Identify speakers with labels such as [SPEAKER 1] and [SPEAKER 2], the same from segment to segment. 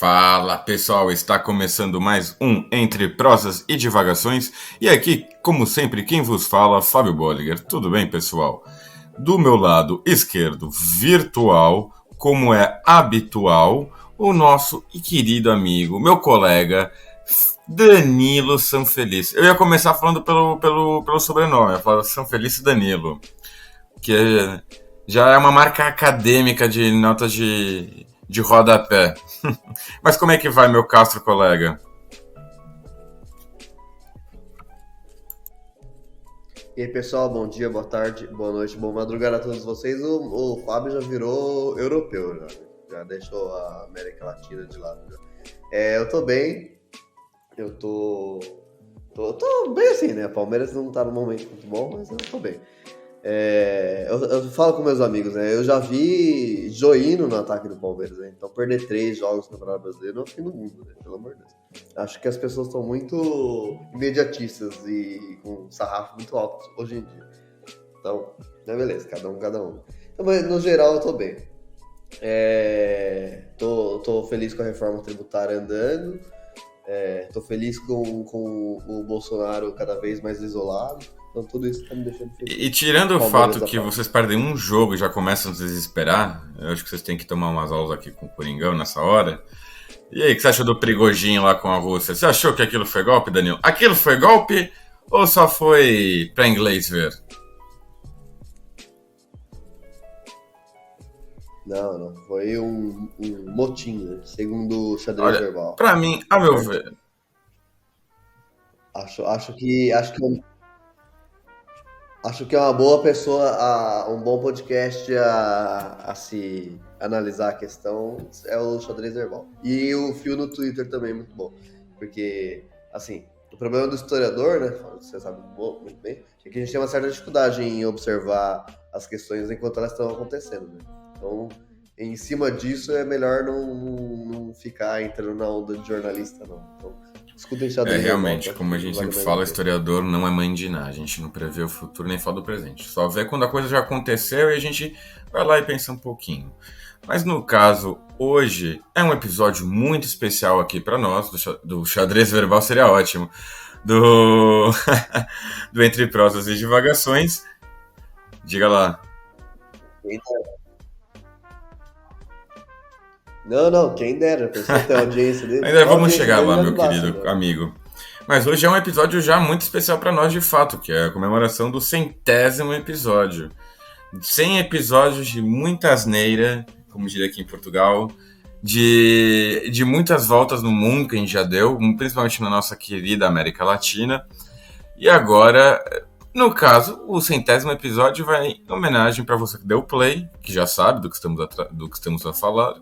[SPEAKER 1] Fala pessoal, está começando mais um Entre Prosas e Divagações e aqui, como sempre, quem vos fala, Fábio Bolliger. Tudo bem, pessoal? Do meu lado esquerdo, virtual, como é habitual, o nosso querido amigo, meu colega, Danilo Sanfelice. Eu ia começar falando pelo sobrenome, eu falo Sanfelice Danilo, que já é uma marca acadêmica de notas de rodapé. Mas como é que vai, meu castro colega?
[SPEAKER 2] E aí, pessoal, bom dia, boa tarde, boa noite, boa madrugada a todos vocês. O Fábio já virou europeu, já deixou a América Latina de lado. Já. Eu tô bem, eu tô bem assim, né? Palmeiras não tá num momento muito bom, mas eu tô bem. Eu falo com meus amigos, né? Eu já vi Joino no ataque do Palmeiras, né? Então perder 3 jogos no Campeonato Brasileiro é o fim do mundo, né? Pelo amor de Deus. Acho que as pessoas estão muito imediatistas e com sarrafo muito alto hoje em dia. Então, beleza, cada um, cada um. Então, mas, no geral, eu tô bem. Tô feliz com a reforma tributária andando. Tô feliz com o Bolsonaro cada vez mais isolado. Então tudo isso tá me deixando feliz.
[SPEAKER 1] E tirando o
[SPEAKER 2] Palmeiras
[SPEAKER 1] fato
[SPEAKER 2] da
[SPEAKER 1] que
[SPEAKER 2] paz.
[SPEAKER 1] vocês perdem um jogo e já começam a se desesperar, eu acho que vocês têm que tomar umas aulas aqui com o Coringão nessa hora. E aí, o que você achou do Prigojin lá com a Rússia? Você achou que aquilo foi golpe, Danilo? Aquilo foi golpe ou só foi pra inglês ver?
[SPEAKER 2] Não. Foi um motim, né? Segundo o xadrez
[SPEAKER 1] Olha,
[SPEAKER 2] verbal.
[SPEAKER 1] pra mim, a meu
[SPEAKER 2] Certo?
[SPEAKER 1] ver,
[SPEAKER 2] Acho que é uma boa pessoa, um bom podcast a se analisar a questão é o xadrez verbal. E o fio no Twitter também é muito bom. Porque, assim, o problema do historiador, né? Você sabe muito bem, é que a gente tem uma certa dificuldade em observar as questões enquanto elas estão acontecendo, né? Então, em cima disso, é melhor não ficar entrando na onda de jornalista, não. Então, escutem xadrez verbal, que
[SPEAKER 1] realmente,
[SPEAKER 2] eu acho
[SPEAKER 1] como a
[SPEAKER 2] que
[SPEAKER 1] gente
[SPEAKER 2] vale
[SPEAKER 1] sempre
[SPEAKER 2] mais a
[SPEAKER 1] fala,
[SPEAKER 2] pena.
[SPEAKER 1] historiador não é mãe de nada. A gente não prevê o futuro nem fala do presente. Só vê quando a coisa já aconteceu e a gente vai lá e pensa um pouquinho. Mas no caso, hoje é um episódio muito especial aqui para nós, do xadrez verbal seria ótimo, do, do Entre Prosas e Divagações. Diga lá.
[SPEAKER 2] Não, quem dera, a pessoa tem audiência dele.
[SPEAKER 1] Ainda
[SPEAKER 2] Só a
[SPEAKER 1] vamos
[SPEAKER 2] audiência
[SPEAKER 1] chegar
[SPEAKER 2] dele
[SPEAKER 1] lá,
[SPEAKER 2] já
[SPEAKER 1] meu
[SPEAKER 2] não basta,
[SPEAKER 1] querido
[SPEAKER 2] já.
[SPEAKER 1] amigo. Mas hoje é um episódio já muito especial para nós de fato, que é a comemoração do 100º episódio. 100 episódios de muita asneira, como diria aqui em Portugal, de muitas voltas no mundo que a gente já deu, principalmente na nossa querida América Latina. E agora, no caso, o 100º episódio vai em homenagem para você que deu play, que já sabe do que estamos a falar,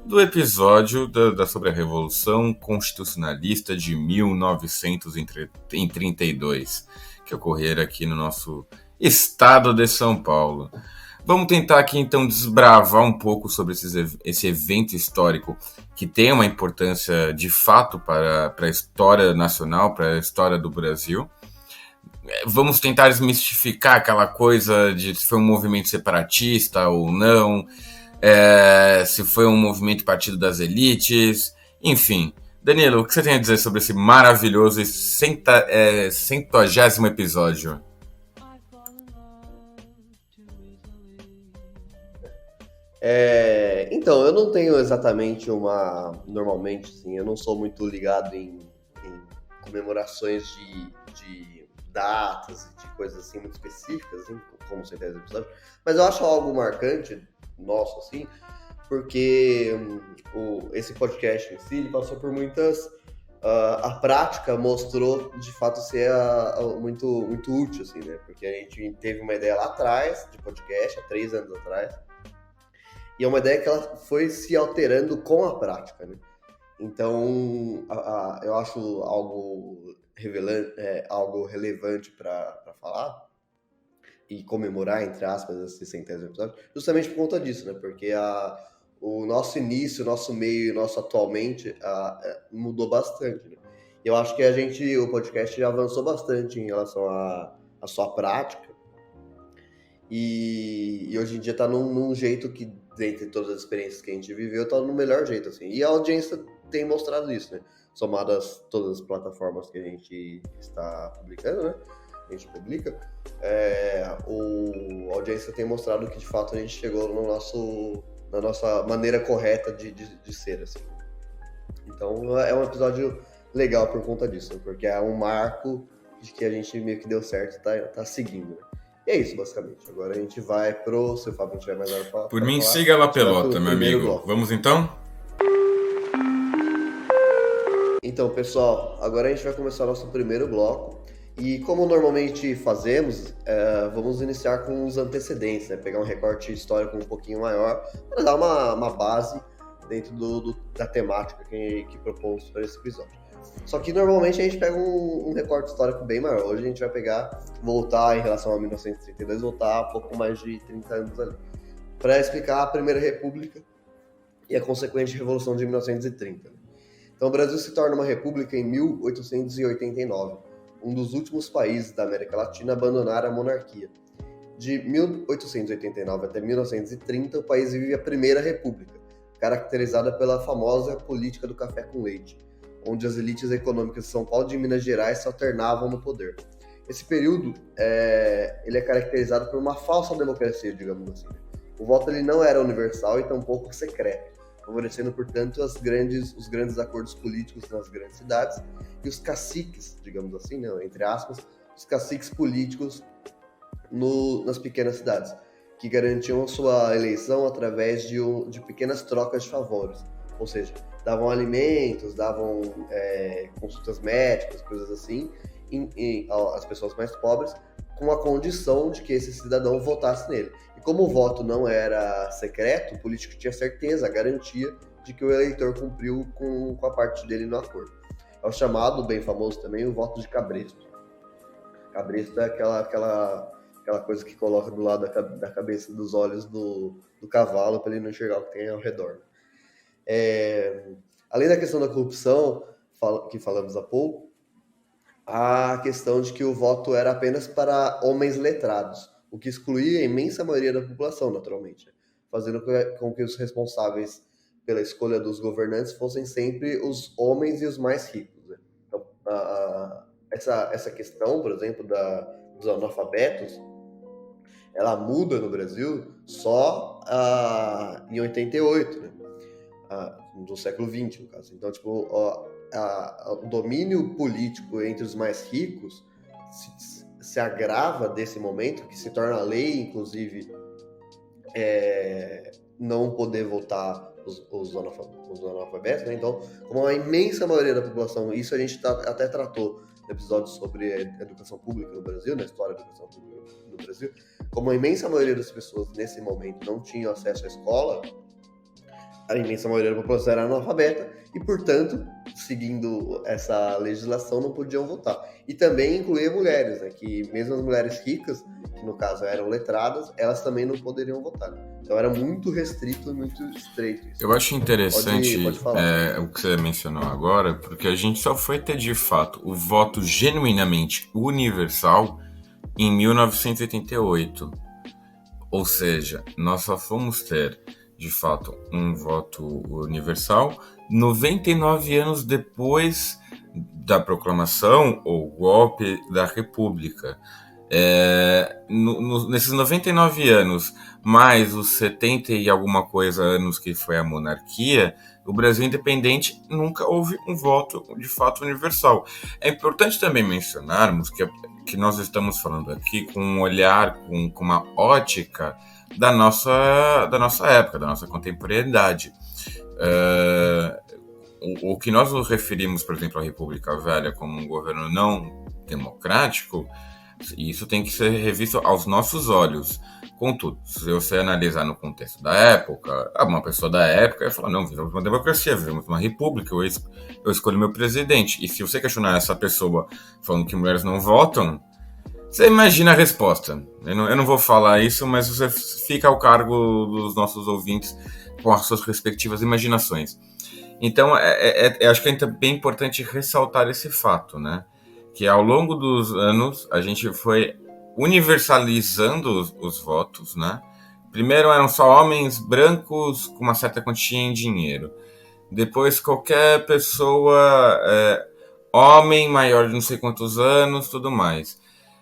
[SPEAKER 1] do episódio sobre a Revolução Constitucionalista de 1932, que ocorrera aqui no nosso estado de São Paulo. Vamos tentar aqui então desbravar um pouco sobre esse evento histórico que tem uma importância de fato para a história nacional, para a história do Brasil. Vamos tentar desmistificar aquela coisa de se foi um movimento separatista ou não, se foi um movimento partido das elites, enfim. Danilo, o que você tem a dizer sobre esse maravilhoso e 100º episódio?
[SPEAKER 2] Então, eu não tenho exatamente normalmente, assim, eu não sou muito ligado em comemorações de datas e de coisas assim muito específicas, assim, como 100º episódio, mas eu acho algo marcante, nosso, assim, porque esse podcast em si, ele passou por muitas... a prática mostrou, de fato, ser muito, muito útil, assim, né? Porque a gente teve uma ideia lá atrás, de podcast, há 3 anos atrás, e é uma ideia que ela foi se alterando com a prática, né? Então, eu acho algo relevante para falar e comemorar, entre aspas, esse 100º episódio, justamente por conta disso, né? Porque o nosso início, o nosso meio e o nosso atualmente mudou bastante, né? Eu acho que o podcast já avançou bastante em relação à sua prática e hoje em dia tá num jeito que, dentre todas as experiências que a gente viveu, tá no melhor jeito, assim. E a audiência tem mostrado isso, né? Somadas todas as plataformas que a gente está publicando, né? A gente publica, a audiência tem mostrado que de fato a gente chegou na nossa maneira correta de ser, assim. Então é um episódio legal por conta disso, né? Porque é um marco de que a gente meio que deu certo e tá seguindo, né? E é isso, basicamente. Agora a gente vai se o Fábio não tiver mais nada pra
[SPEAKER 1] Por mim,
[SPEAKER 2] falar,
[SPEAKER 1] siga lá pelota, meu amigo.
[SPEAKER 2] bloco.
[SPEAKER 1] Vamos então?
[SPEAKER 2] Então, pessoal, agora a gente vai começar o nosso primeiro bloco. E como normalmente fazemos, vamos iniciar com os antecedentes, né? Pegar um recorte histórico um pouquinho maior para dar uma base dentro da temática que propomos para esse episódio. Só que normalmente a gente pega um recorte histórico bem maior. Hoje a gente vai voltar em relação a 1932, voltar um pouco mais de 30 anos ali, para explicar a Primeira República e a consequente Revolução de 1930. Então o Brasil se torna uma república em 1889, um dos últimos países da América Latina a abandonar a monarquia. De 1889 até 1930, o país vive a Primeira República, caracterizada pela famosa política do café com leite, onde as elites econômicas de São Paulo e de Minas Gerais se alternavam no poder. Esse período ele é caracterizado por uma falsa democracia, digamos assim. O voto ele não era universal e tampouco secreto, favorecendo, portanto, os grandes acordos políticos nas grandes cidades e os caciques, digamos assim, né, entre aspas, os caciques políticos nas pequenas cidades, que garantiam sua eleição através de pequenas trocas de favores, ou seja, davam alimentos, davam consultas médicas, coisas assim, às pessoas mais pobres, com a condição de que esse cidadão votasse nele. E como o voto não era secreto, o político tinha certeza, a garantia de que o eleitor cumpriu com a parte dele no acordo. É o chamado, bem famoso também, o voto de cabresto. Cabresto é aquela coisa que coloca do lado da cabeça dos olhos do cavalo para ele não enxergar o que tem ao redor. Além da questão da corrupção, que falamos há pouco, a questão de que o voto era apenas para homens letrados, o que excluía a imensa maioria da população, naturalmente, fazendo com que os responsáveis pela escolha dos governantes fossem sempre os homens e os mais ricos, né? Então, essa questão, por exemplo, dos analfabetos, ela muda no Brasil só em 88, né? Do século XX, no caso. Então, tipo, o domínio político entre os mais ricos se agrava desse momento, que se torna lei, inclusive, não poder votar os analfabetos, né? Então, como a imensa maioria da população, isso a gente até tratou no episódio sobre educação pública no Brasil, na história da educação pública no Brasil, como a imensa maioria das pessoas nesse momento não tinham acesso à escola, a imensa maioria da população era analfabeta e, portanto, seguindo essa legislação, não podiam votar. E também incluía mulheres, né, que mesmo as mulheres ricas, que no caso eram letradas, elas também não poderiam votar. Então era muito restrito e muito estreito isso.
[SPEAKER 1] Eu acho interessante
[SPEAKER 2] pode falar.
[SPEAKER 1] O que você mencionou agora, porque a gente só foi ter de fato o voto genuinamente universal em 1988. Ou seja, nós só fomos ter de fato um voto universal 99 anos depois da proclamação ou golpe da República. Nesses 99 anos, mais os 70 e alguma coisa anos que foi a monarquia, o Brasil independente nunca houve um voto de fato universal. É importante também mencionarmos que nós estamos falando aqui com um olhar, com uma ótica da nossa época, da nossa contemporaneidade. O que nós nos referimos, por exemplo, à República Velha como um governo não democrático, isso tem que ser revisto aos nossos olhos. Contudo, se você analisar no contexto da época, uma pessoa da época vai falar, não, vivemos uma democracia, vivemos uma república, eu escolho meu presidente. E se você questionar essa pessoa falando que mulheres não votam, você imagina a resposta. Eu não vou falar isso, mas você fica ao cargo dos nossos ouvintes com as suas respectivas imaginações. Então, acho que é bem importante ressaltar esse fato, né? Que ao longo dos anos a gente foi universalizando os votos, né? Primeiro eram só homens brancos com uma certa quantia em dinheiro. depois qualquer pessoa, homem maior de não sei quantos anos, tudo mais.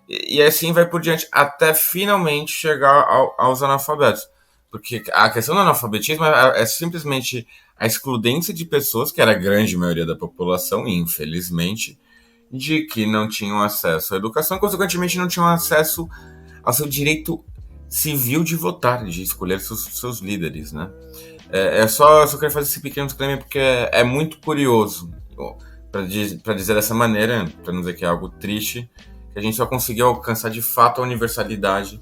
[SPEAKER 1] E assim vai por diante, até finalmente chegar aos analfabetos. Porque a questão do analfabetismo é simplesmente a excludência de pessoas, que era a grande maioria da população, infelizmente, de que não tinham acesso à educação e, consequentemente, não tinham acesso ao seu direito civil de votar, de escolher seus líderes, né? Só quero fazer esse pequeno disclaimer porque é muito curioso, para dizer dessa maneira, para não dizer que é algo triste, que a gente só conseguiu alcançar de fato a universalidade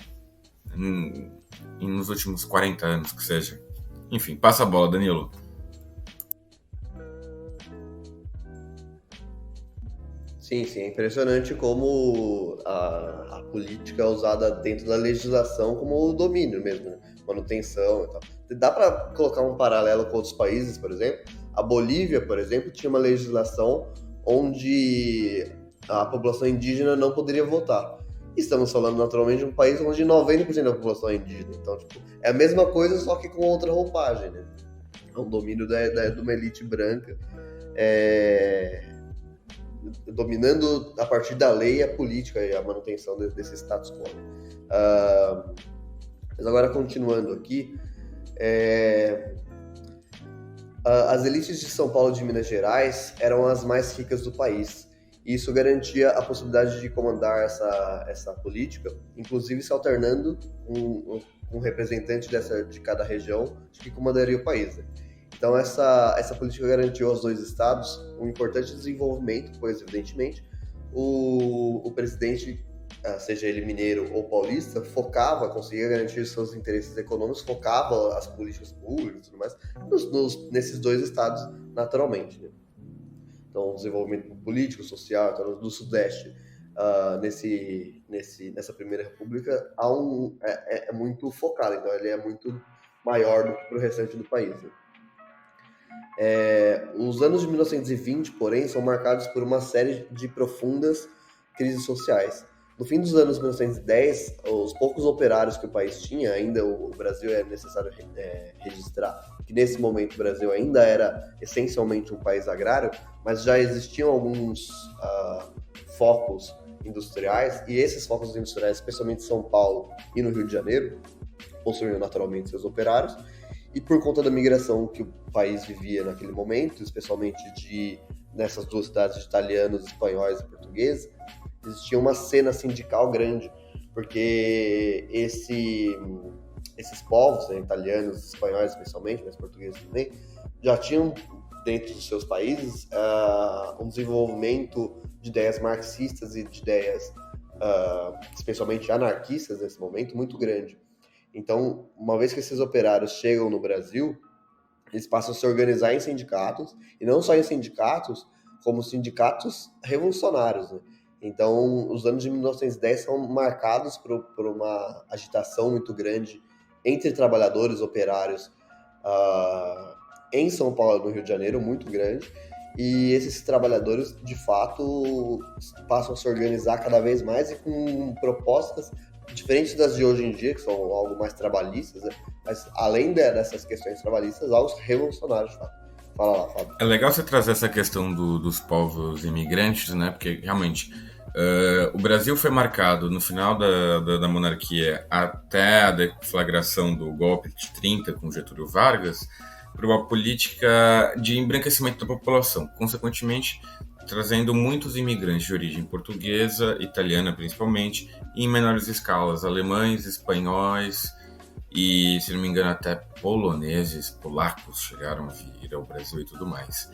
[SPEAKER 1] nos últimos 40 anos, que seja. Enfim, passa a bola, Danilo.
[SPEAKER 2] Sim, sim, é impressionante como a política é usada dentro da legislação como domínio mesmo, né? Manutenção e tal. Dá para colocar um paralelo com outros países, por exemplo. A Bolívia, por exemplo, tinha uma legislação onde a população indígena não poderia votar. Estamos falando naturalmente de um país onde 90% da população é indígena. Então, tipo, é a mesma coisa, só que com outra roupagem, né? É um domínio de uma elite branca. Dominando a partir da lei a política e a manutenção desse status quo. Mas agora, continuando aqui, as elites de São Paulo e de Minas Gerais eram as mais ricas do país. E isso garantia a possibilidade de comandar essa política, inclusive se alternando um representante de cada região que comandaria o país, né? Então, essa política garantiu aos dois estados um importante desenvolvimento, pois, evidentemente, o presidente, seja ele mineiro ou paulista, conseguia garantir seus interesses econômicos, focava as políticas públicas e tudo mais nesses dois estados, naturalmente, né? Então, o desenvolvimento político, social, então, do Sudeste, nessa Primeira República, é muito focado, então ele é muito maior do que para o restante do país, né? Os anos de 1920, porém, são marcados por uma série de profundas crises sociais. No fim dos anos 1910, os poucos operários que o país tinha, ainda o Brasil é necessário registrar que nesse momento o Brasil ainda era essencialmente um país agrário, mas já existiam alguns focos industriais, e esses focos industriais, especialmente em São Paulo e no Rio de Janeiro, possuíam naturalmente seus operários, e por conta da migração que o país vivia naquele momento, especialmente nessas duas cidades de italianos, espanhóis e portugueses, existia uma cena sindical grande, porque esses povos, né, italianos, espanhóis especialmente, mas portugueses também, já tinham dentro dos seus países um desenvolvimento de ideias marxistas e de ideias especialmente anarquistas nesse momento muito grande. Então, uma vez que esses operários chegam no Brasil, eles passam a se organizar em sindicatos, e não só em sindicatos, como sindicatos revolucionários, né? Então, os anos de 1910 são marcados por uma agitação muito grande entre trabalhadores, operários, em São Paulo e no Rio de Janeiro, muito grande, e esses trabalhadores, de fato, passam a se organizar cada vez mais e com propostas diferentes das de hoje em dia, que são algo mais trabalhistas, né? Mas além dessas questões trabalhistas, algo revolucionários, de fato. Fala lá, Fábio.
[SPEAKER 1] É legal você trazer essa questão dos povos imigrantes, né? Porque realmente o Brasil foi marcado no final da monarquia até a deflagração do golpe de 30 com Getúlio Vargas por uma política de embranquecimento da população, consequentemente trazendo muitos imigrantes de origem portuguesa, italiana principalmente, e em menores escalas, alemães, espanhóis e, se não me engano, até poloneses, polacos chegaram a vir ao Brasil e tudo mais.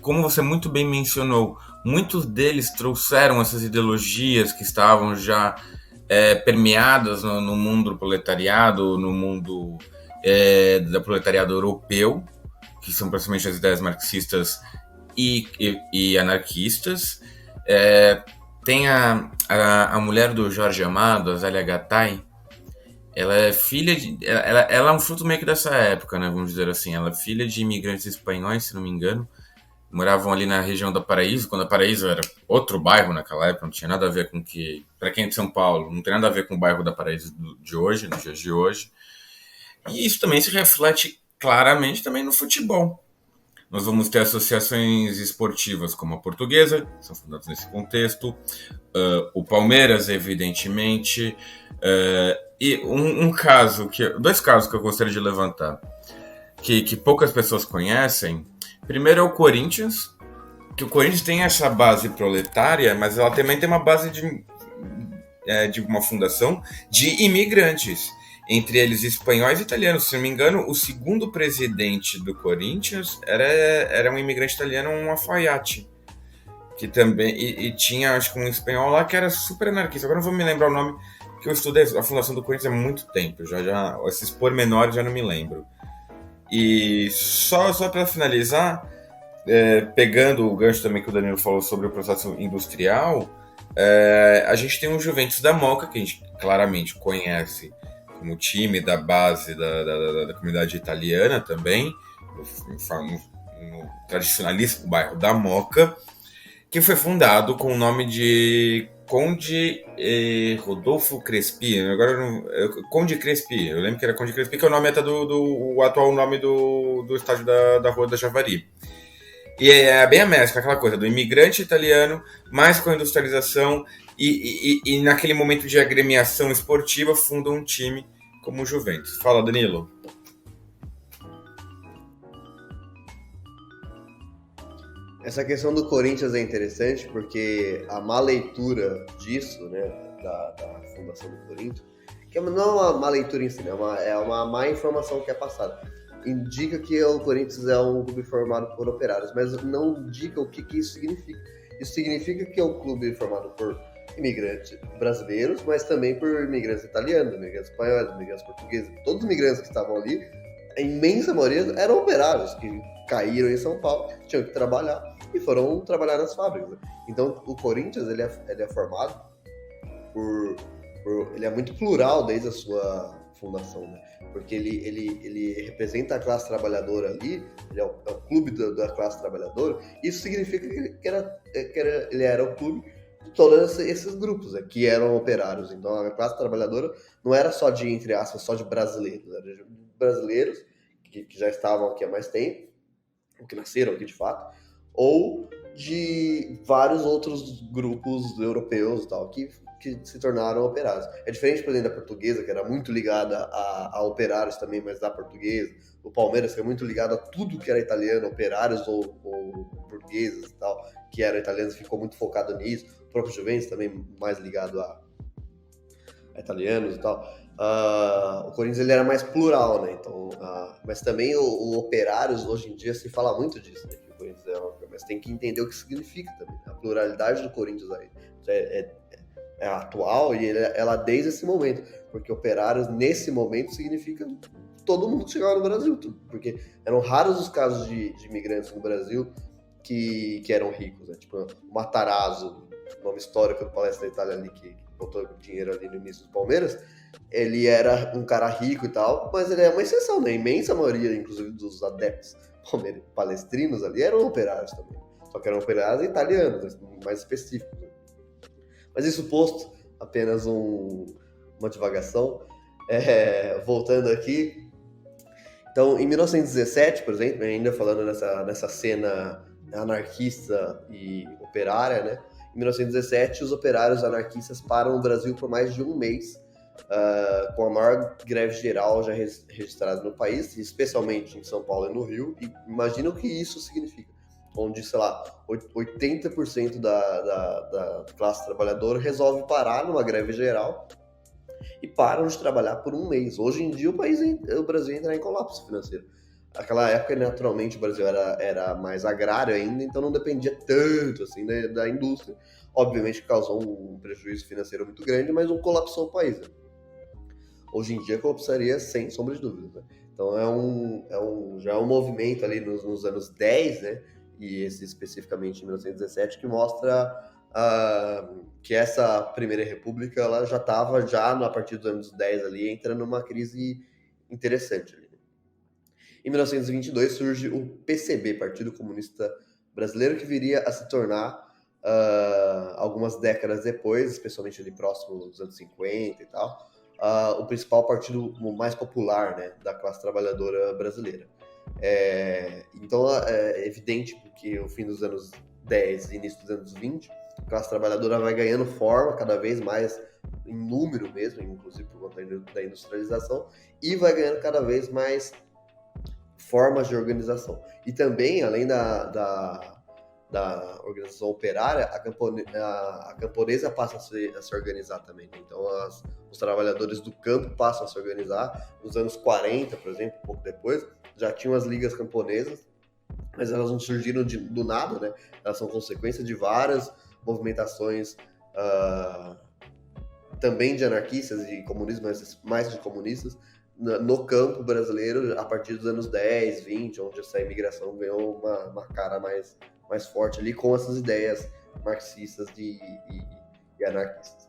[SPEAKER 1] Como você muito bem mencionou, muitos deles trouxeram essas ideologias que estavam já permeadas no mundo do proletariado, no mundo do proletariado europeu, que são praticamente as ideias marxistas e anarquistas. Tem a mulher do Jorge Amado, a Zélia Gattai. Ela é filha de... Ela é um fruto meio que dessa época, né? Vamos dizer assim. Ela é filha de imigrantes espanhóis, se não me engano. Moravam ali na região da Paraíso, quando a Paraíso era outro bairro naquela época. Não tinha nada a ver com que... Para quem é de São Paulo, não tem nada a ver com o bairro da Paraíso de hoje, nos dias de hoje. E isso também se reflete claramente também no futebol. Nós vamos ter associações esportivas como a Portuguesa, que são fundadas nesse contexto, o Palmeiras, evidentemente, e dois casos que eu gostaria de levantar, que poucas pessoas conhecem. Primeiro é o Corinthians, que o Corinthians tem essa base proletária, mas ela também tem uma base de uma fundação de imigrantes, entre eles espanhóis e italianos. Se não me engano, o segundo presidente do Corinthians era um imigrante italiano, um Alfaiate, que também e tinha, acho que um espanhol lá que era super anarquista. Agora não vou me lembrar o nome, que eu estudei a fundação do Corinthians há muito tempo, já esses pormenores já não me lembro. E só para finalizar, pegando o gancho também que o Danilo falou sobre o processo industrial, a gente tem o Juventus da Moca, que a gente claramente conhece como time da base da comunidade italiana também, no tradicionalíssimo bairro da Moca, que foi fundado com o nome de Conde Rodolfo Crespi. Agora Conde Crespi, eu lembro que era Conde Crespi, que é o nome até o atual nome do estádio da Rua da Javari. E é bem a mescla, aquela coisa do imigrante italiano, mais com a industrialização, e naquele momento de agremiação esportiva, funda um time como o Juventus. Fala, Danilo.
[SPEAKER 2] Essa questão do Corinthians é interessante porque a má leitura disso, né, da fundação do Corinthians, que não é uma má leitura em si, né, é uma má informação que é passada. Indica que o Corinthians é um clube formado por operários, mas não indica o que isso significa. Isso significa que é um clube formado por imigrantes brasileiros, mas também por imigrantes italianos, imigrantes espanhóis, imigrantes portugueses. Todos os imigrantes que estavam ali, a imensa maioria eram operários que caíram em São Paulo, tinham que trabalhar e foram trabalhar nas fábricas. Né? Então, o Corinthians ele é formado ele é muito plural desde a sua fundação, né? Porque ele representa a classe trabalhadora ali, ele é o clube da classe trabalhadora. Isso significa que ele era o clube de todos esses grupos, né, que eram operários. Então, a classe trabalhadora não era só de, entre aspas, só de brasileiros, era de brasileiros que já estavam aqui há mais tempo, ou que nasceram aqui de fato, ou de vários outros grupos europeus e tal, que se tornaram operários. É diferente, por exemplo, da Portuguesa, que era muito ligada a operários também, mas da Portuguesa. O Palmeiras, que é muito ligado a tudo que era italiano, operários ou burgueses e tal, que eram italianos, ficou muito focado nisso. O próprio Juventus também mais ligado a italianos e tal. O Corinthians ele era mais plural, né? Então, mas também o operários, hoje em dia, se fala muito disso, né? Que o Corinthians mas tem que entender o que significa também. A pluralidade do Corinthians aí é atual e ela desde esse momento, porque operários nesse momento significa todo mundo que chegava no Brasil, porque eram raros os casos de imigrantes no Brasil que eram ricos, né? Tipo o Matarazzo, nome histórico do Palestra da Itália ali, que botou dinheiro ali no início do Palmeiras, ele era um cara rico e tal, mas ele é uma exceção, né? A imensa maioria, inclusive, dos adeptos palestrinos ali eram operários também, só que eram operários italianos, mais específicos, né? Mas isso posto, apenas uma divagação. Voltando aqui. Então, em 1917, por exemplo, ainda falando nessa cena anarquista e operária, né? Em 1917, os operários anarquistas param no Brasil por mais de um mês, com a maior greve geral já registrada no país, especialmente em São Paulo e no Rio. E imagina o que isso significa. Onde, sei lá, 80% da classe trabalhadora resolve parar numa greve geral e param de trabalhar por um mês. Hoje em dia, o Brasil entra em colapso financeiro. Naquela época, naturalmente, o Brasil era mais agrário ainda, então não dependia tanto assim, né, da indústria. Obviamente, causou um prejuízo financeiro muito grande, mas não colapsou o país. Né? Hoje em dia, colapsaria sem sombra de dúvidas. Né? Então, já é um movimento ali nos anos 10, né? E esse especificamente em 1917, que mostra que essa Primeira República ela já estava, a partir dos anos 10 ali, entrando numa crise interessante. Ali, né? Em 1922 surge o PCB, Partido Comunista Brasileiro, que viria a se tornar, algumas décadas depois, especialmente ali próximo dos anos 50 e tal, o principal partido mais popular, né, da classe trabalhadora brasileira. Então é evidente que o fim dos anos 10 e início dos anos 20, a classe trabalhadora vai ganhando forma cada vez mais em número mesmo, inclusive por conta da industrialização, e vai ganhando cada vez mais formas de organização. E também, além da organização operária, a camponesa passa a se organizar também. Então, os trabalhadores do campo passam a se organizar. Nos anos 40, por exemplo, um pouco depois, já tinham as ligas camponesas, mas elas não surgiram do nada, né? Elas são consequência de várias movimentações também de anarquistas e comunistas, mas mais de comunistas, no campo brasileiro a partir dos anos 10, 20, onde essa imigração ganhou uma cara mais forte ali com essas ideias marxistas e anarquistas.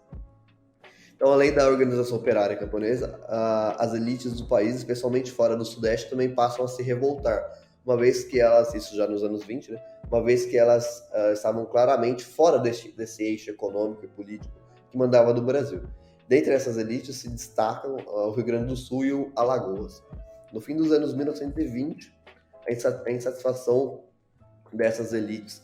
[SPEAKER 2] Então, além da organização operária camponesa, as elites do país, especialmente fora do Sudeste, também passam a se revoltar, uma vez que elas, isso já nos anos 20, né, uma vez que elas estavam claramente fora desse eixo econômico e político que mandava do Brasil. Dentre essas elites se destacam o Rio Grande do Sul e o Alagoas. No fim dos anos 1920, a insatisfação dessas elites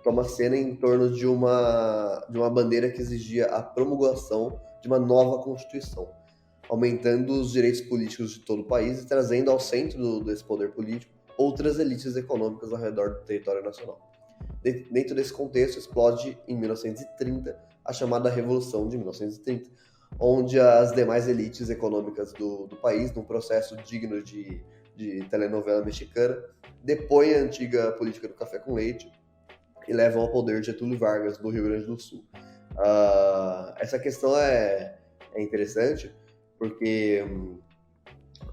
[SPEAKER 2] toma cena em torno de uma bandeira que exigia a promulgação de uma nova Constituição, aumentando os direitos políticos de todo o país e trazendo ao centro desse poder político outras elites econômicas ao redor do território nacional. Dentro desse contexto, explode em 1930 a chamada Revolução de 1930, onde as demais elites econômicas do país, num processo digno de telenovela mexicana, depõem a antiga política do café com leite e levam ao poder Getúlio Vargas, do Rio Grande do Sul. Essa questão é interessante, porque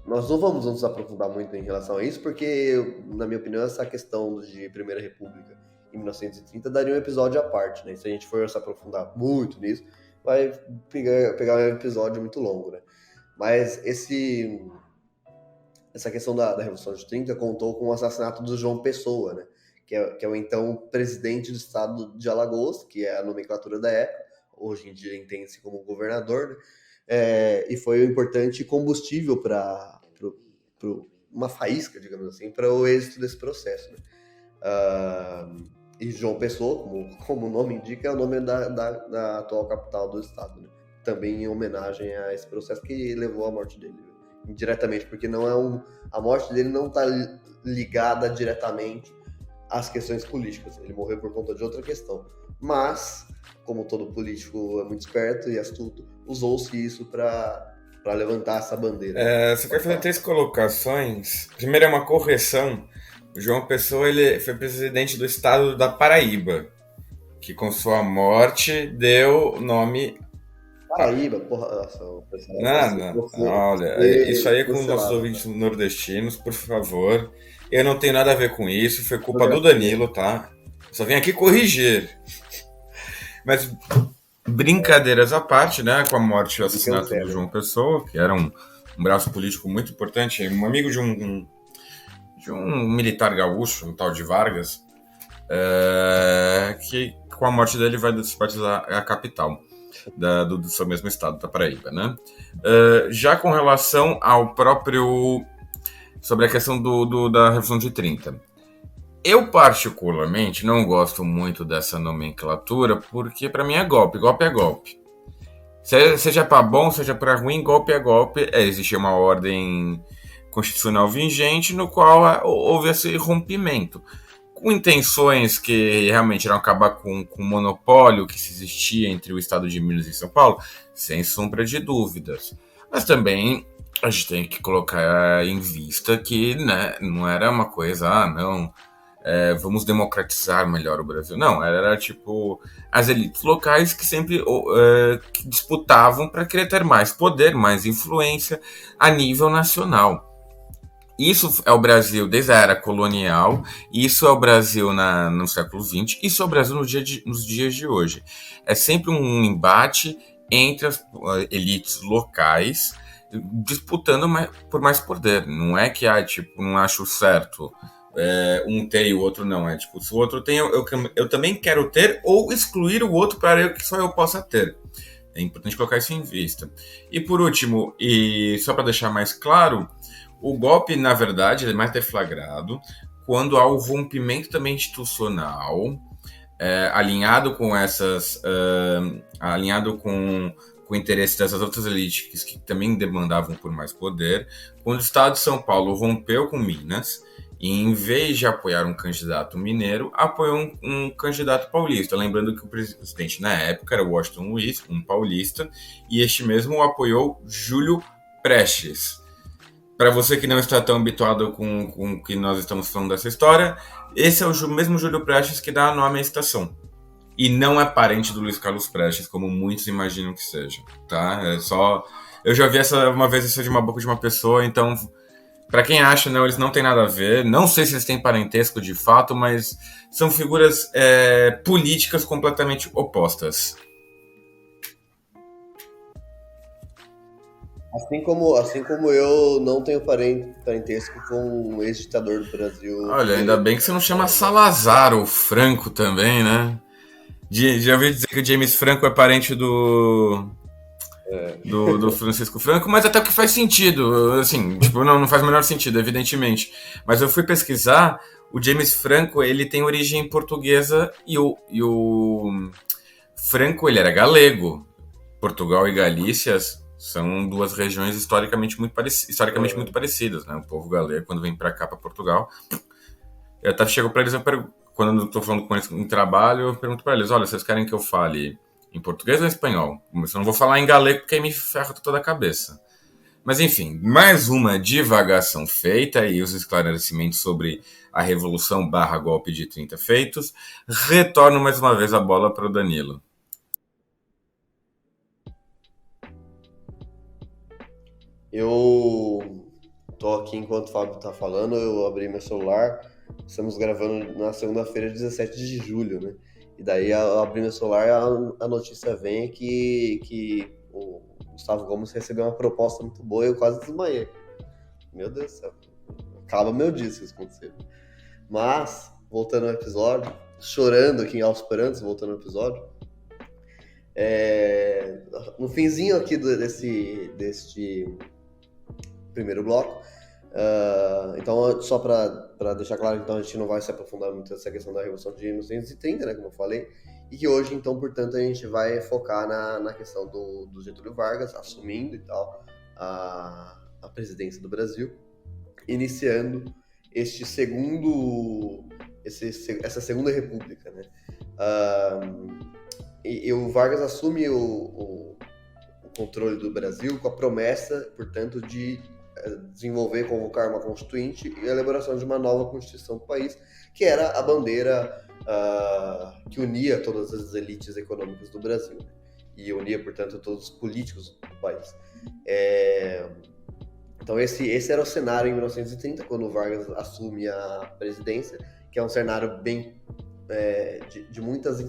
[SPEAKER 2] nós não vamos nos aprofundar muito em relação a isso, porque, na minha opinião, essa questão de Primeira República em 1930 daria um episódio à parte, né? Se a gente for se aprofundar muito nisso, vai pegar um episódio muito longo, né? Mas essa questão da Revolução de 30 contou com o assassinato do João Pessoa, né? Que é o então presidente do estado de Alagoas, que é a nomenclatura da época, hoje em dia entende-se como governador, né? E foi um importante combustível para uma faísca, digamos assim, para o êxito desse processo, né? E João Pessoa, como o nome indica, é o nome da atual capital do estado, né? Também em homenagem a esse processo que levou à morte dele, né? Indiretamente, porque a morte dele não está ligada diretamente às questões políticas. Ele morreu por conta de outra questão. Mas, como todo político é muito esperto e astuto, usou-se isso para levantar essa bandeira.
[SPEAKER 1] Você quer fazer 3 colocações. Primeiro é uma correção. O João Pessoa ele foi presidente do estado da Paraíba, que com sua morte deu nome...
[SPEAKER 2] Paraíba, porra.
[SPEAKER 1] Não, olha, isso aí é com os nossos ouvintes nordestinos, por favor. Eu não tenho nada a ver com isso, foi culpa do Danilo, tá? Só vim aqui corrigir. Mas, brincadeiras à parte, né, com a morte e o assassinato do João Pessoa, que era um braço político muito importante, um amigo de um militar gaúcho, um tal de Vargas, que com a morte dele vai despartizar a capital do seu mesmo estado, da Paraíba, né? Já com relação ao próprio... sobre a questão da Revolução de 30. Eu, particularmente, não gosto muito dessa nomenclatura, porque para mim é golpe. Golpe é golpe. Seja para bom, seja para ruim, golpe é golpe. Existia uma ordem constitucional vigente no qual houve esse rompimento, com intenções que realmente irão acabar com o monopólio que se existia entre o estado de Minas e São Paulo, sem sombra de dúvidas. Mas também a gente tem que colocar em vista que, né, não era uma coisa, vamos democratizar melhor o Brasil. Não, era tipo as elites locais que sempre que disputavam para querer ter mais poder, mais influência a nível nacional. Isso é o Brasil desde a era colonial, isso é o Brasil no século XX, isso é o Brasil nos dias de hoje. É sempre um embate entre as elites locais disputando por mais poder. Não é que não acho certo um ter e o outro não. É tipo, se o outro tem, eu também quero ter, ou excluir o outro para que só eu possa ter. É importante colocar isso em vista. E por último, e só para deixar mais claro, o golpe, na verdade, ele é mais deflagrado quando há o rompimento também institucional, alinhado com alinhado com o interesse dessas outras elites que também demandavam por mais poder, quando o Estado de São Paulo rompeu com Minas e, em vez de apoiar um candidato mineiro, apoiou um candidato paulista. Lembrando que o presidente na época era Washington Luiz, um paulista, e este mesmo apoiou Júlio Prestes. Para você que não está tão habituado com o que nós estamos falando dessa história, esse é o mesmo Júlio Prestes que dá nome à estação. E não é parente do Luiz Carlos Prestes, como muitos imaginam que seja, tá? É só... Eu já vi uma vez isso de uma boca de uma pessoa, então, para quem acha, não, eles não têm nada a ver. Não sei se eles têm parentesco de fato, mas são figuras políticas completamente opostas.
[SPEAKER 2] Assim como eu não tenho parentesco com um ex-ditador do Brasil.
[SPEAKER 1] Olha, ainda bem que você não chama Salazar ou Franco também, né? Já ouvi dizer que o James Franco é parente do Francisco Franco, mas até que faz sentido, assim, tipo, não faz o menor sentido, evidentemente. Mas eu fui pesquisar, o James Franco, ele tem origem portuguesa e o Franco, ele era galego. Portugal e Galícia são duas regiões historicamente muito parecidas, né? O povo galego, quando vem para cá, para Portugal, eu até chego para eles, quando eu estou falando com eles em trabalho, eu pergunto para eles, olha, vocês querem que eu fale em português ou em espanhol? Eu não vou falar em galego porque aí me ferra toda a cabeça. Mas enfim, mais uma divagação feita e os esclarecimentos sobre a Revolução / golpe de 30 feitos. Retorno mais uma vez a bola para o Danilo.
[SPEAKER 2] Eu tô aqui enquanto o Fábio tá falando, eu abri meu celular, estamos gravando na segunda-feira, 17 de julho, né? E daí, ao abrir meu celular, a notícia vem que o Gustavo Gomes recebeu uma proposta muito boa e eu quase desmaiei. Meu Deus do céu. Acaba meu dia se isso acontecer. Mas, voltando ao episódio, chorando aqui aos prantos, voltando ao episódio, no finzinho aqui deste primeiro bloco, então, só para deixar claro, então a gente não vai se aprofundar muito nessa questão da Revolução de 1930, né, como eu falei, e que hoje, então, portanto, a gente vai focar na questão do Getúlio Vargas assumindo e tal a presidência do Brasil, iniciando essa segunda república, né? E o Vargas assume o controle do Brasil com a promessa, portanto, de desenvolver, convocar uma constituinte e a elaboração de uma nova constituição do país, que era a bandeira que unia todas as elites econômicas do Brasil, né? E unia, portanto, todos os políticos do país. Então esse era o cenário em 1930, quando o Vargas assume a presidência, que é um cenário bem de muitas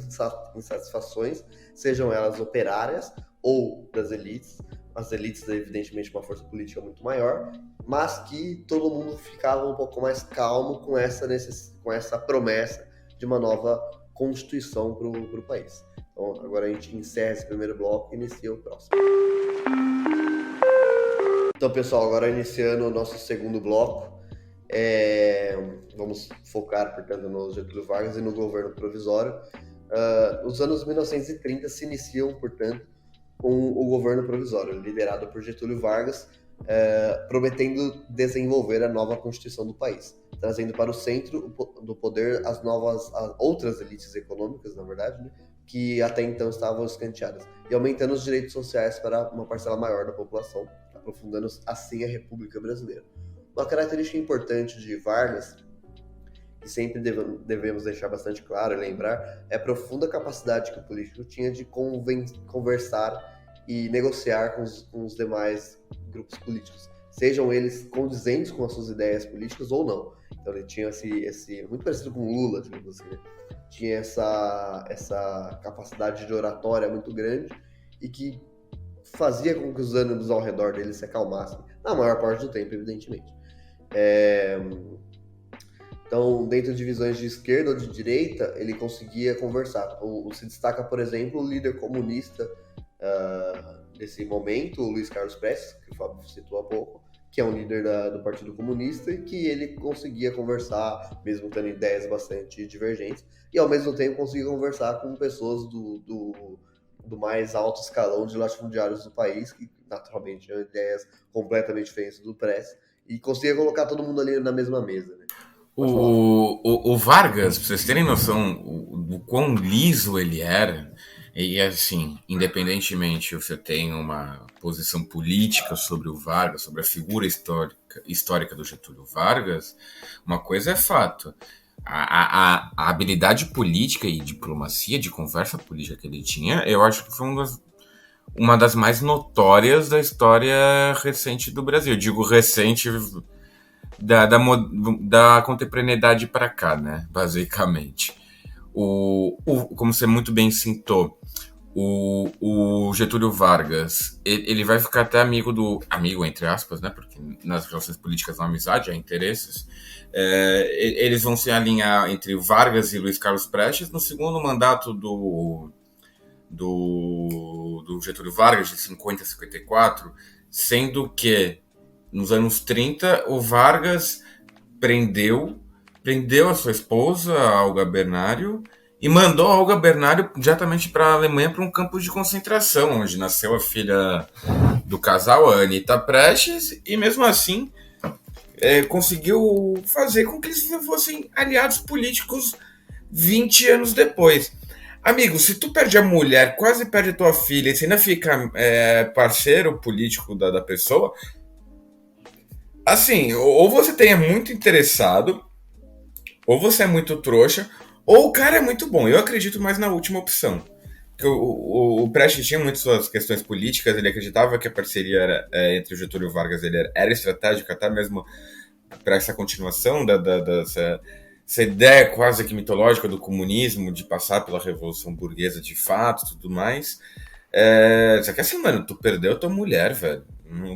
[SPEAKER 2] insatisfações, sejam elas operárias ou das elites. As elites, evidentemente, uma força política muito maior, mas que todo mundo ficava um pouco mais calmo com essa promessa de uma nova constituição para o país. Então, agora a gente encerra esse primeiro bloco e inicia o próximo. Então, pessoal, agora iniciando o nosso segundo bloco, vamos focar, portanto, no Getúlio Vargas e no governo provisório. Os anos 1930 se iniciam, portanto, com o governo provisório, liderado por Getúlio Vargas, prometendo desenvolver a nova Constituição do país, trazendo para o centro do poder as outras elites econômicas, na verdade, né, que até então estavam escanteadas, e aumentando os direitos sociais para uma parcela maior da população, aprofundando assim a República Brasileira. Uma característica importante de Vargas, que sempre devemos deixar bastante claro e lembrar, é a profunda capacidade que o político tinha de conversar e negociar com os demais grupos políticos, sejam eles condizentes com as suas ideias políticas ou não. Então ele tinha esse muito parecido com Lula, digamos assim, né? Tinha essa capacidade de oratória muito grande e que fazia com que os ânimos ao redor dele se acalmassem, na maior parte do tempo, evidentemente. Então, dentro de visões de esquerda ou de direita, ele conseguia conversar. Se destaca, por exemplo, o líder comunista nesse momento, o Luiz Carlos Prestes, que o Fábio citou há pouco, que é um líder do Partido Comunista, e que ele conseguia conversar, mesmo tendo ideias bastante divergentes, e ao mesmo tempo conseguia conversar com pessoas do mais alto escalão de latifundiários do país, que naturalmente tinham ideias completamente diferentes do Prestes, e conseguia colocar todo mundo ali na mesma mesa, né?
[SPEAKER 1] O Vargas, pra vocês terem noção do quão liso ele era, e assim, independentemente você tem uma posição política sobre o Vargas, sobre a figura histórica do Getúlio Vargas, uma coisa é fato. A habilidade política e diplomacia, de conversa política que ele tinha, eu acho que foi uma das mais notórias da história recente do Brasil. Eu digo recente da contemporaneidade para cá, né? Basicamente. Como você muito bem citou, o Getúlio Vargas, ele vai ficar até amigo entre aspas, né? Porque nas relações políticas não há amizade, há interesses. Eles vão se alinhar entre Vargas e Luiz Carlos Prestes no segundo mandato do Getúlio Vargas, de 50 a 54, sendo que nos anos 30 o Vargas prendeu a sua esposa, a Olga Bernário, e mandou a Olga Bernário diretamente para a Alemanha, para um campo de concentração, onde nasceu a filha do casal, a Anita Prestes, e mesmo assim conseguiu fazer com que eles fossem aliados políticos 20 anos depois. Amigo, se tu perde a mulher, quase perde a tua filha, e você ainda fica parceiro político da pessoa, assim, ou você é muito interessado, ou você é muito trouxa, ou o cara é muito bom. Eu acredito mais na última opção. Porque o Prestes tinha muitas suas questões políticas, ele acreditava que a parceria entre o Getúlio Vargas era estratégica, até mesmo para essa continuação dessa ideia quase que mitológica do comunismo, de passar pela Revolução Burguesa de fato, tudo mais. Só que assim, mano, tu perdeu tua mulher, velho,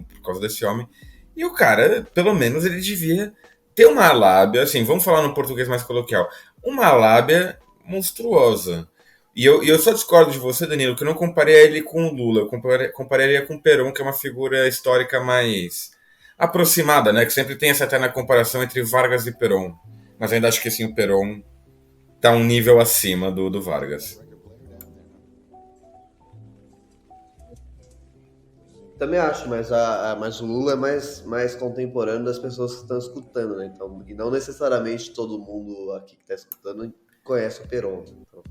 [SPEAKER 1] por causa desse homem. E o cara, pelo menos, ele devia ter uma lábia, assim, vamos falar no português mais coloquial, uma lábia monstruosa. E eu só discordo de você, Danilo, que eu não comparei ele com o Lula, eu compararia com o Perón, que é uma figura histórica mais aproximada, né? Que sempre tem essa eterna comparação entre Vargas e Perón. Mas ainda acho que assim, o Perón tá um nível acima do Vargas.
[SPEAKER 2] Também acho, mas o Lula é mais contemporâneo das pessoas que estão escutando, né? Então, e não necessariamente todo mundo aqui que está escutando conhece o Perón. Então,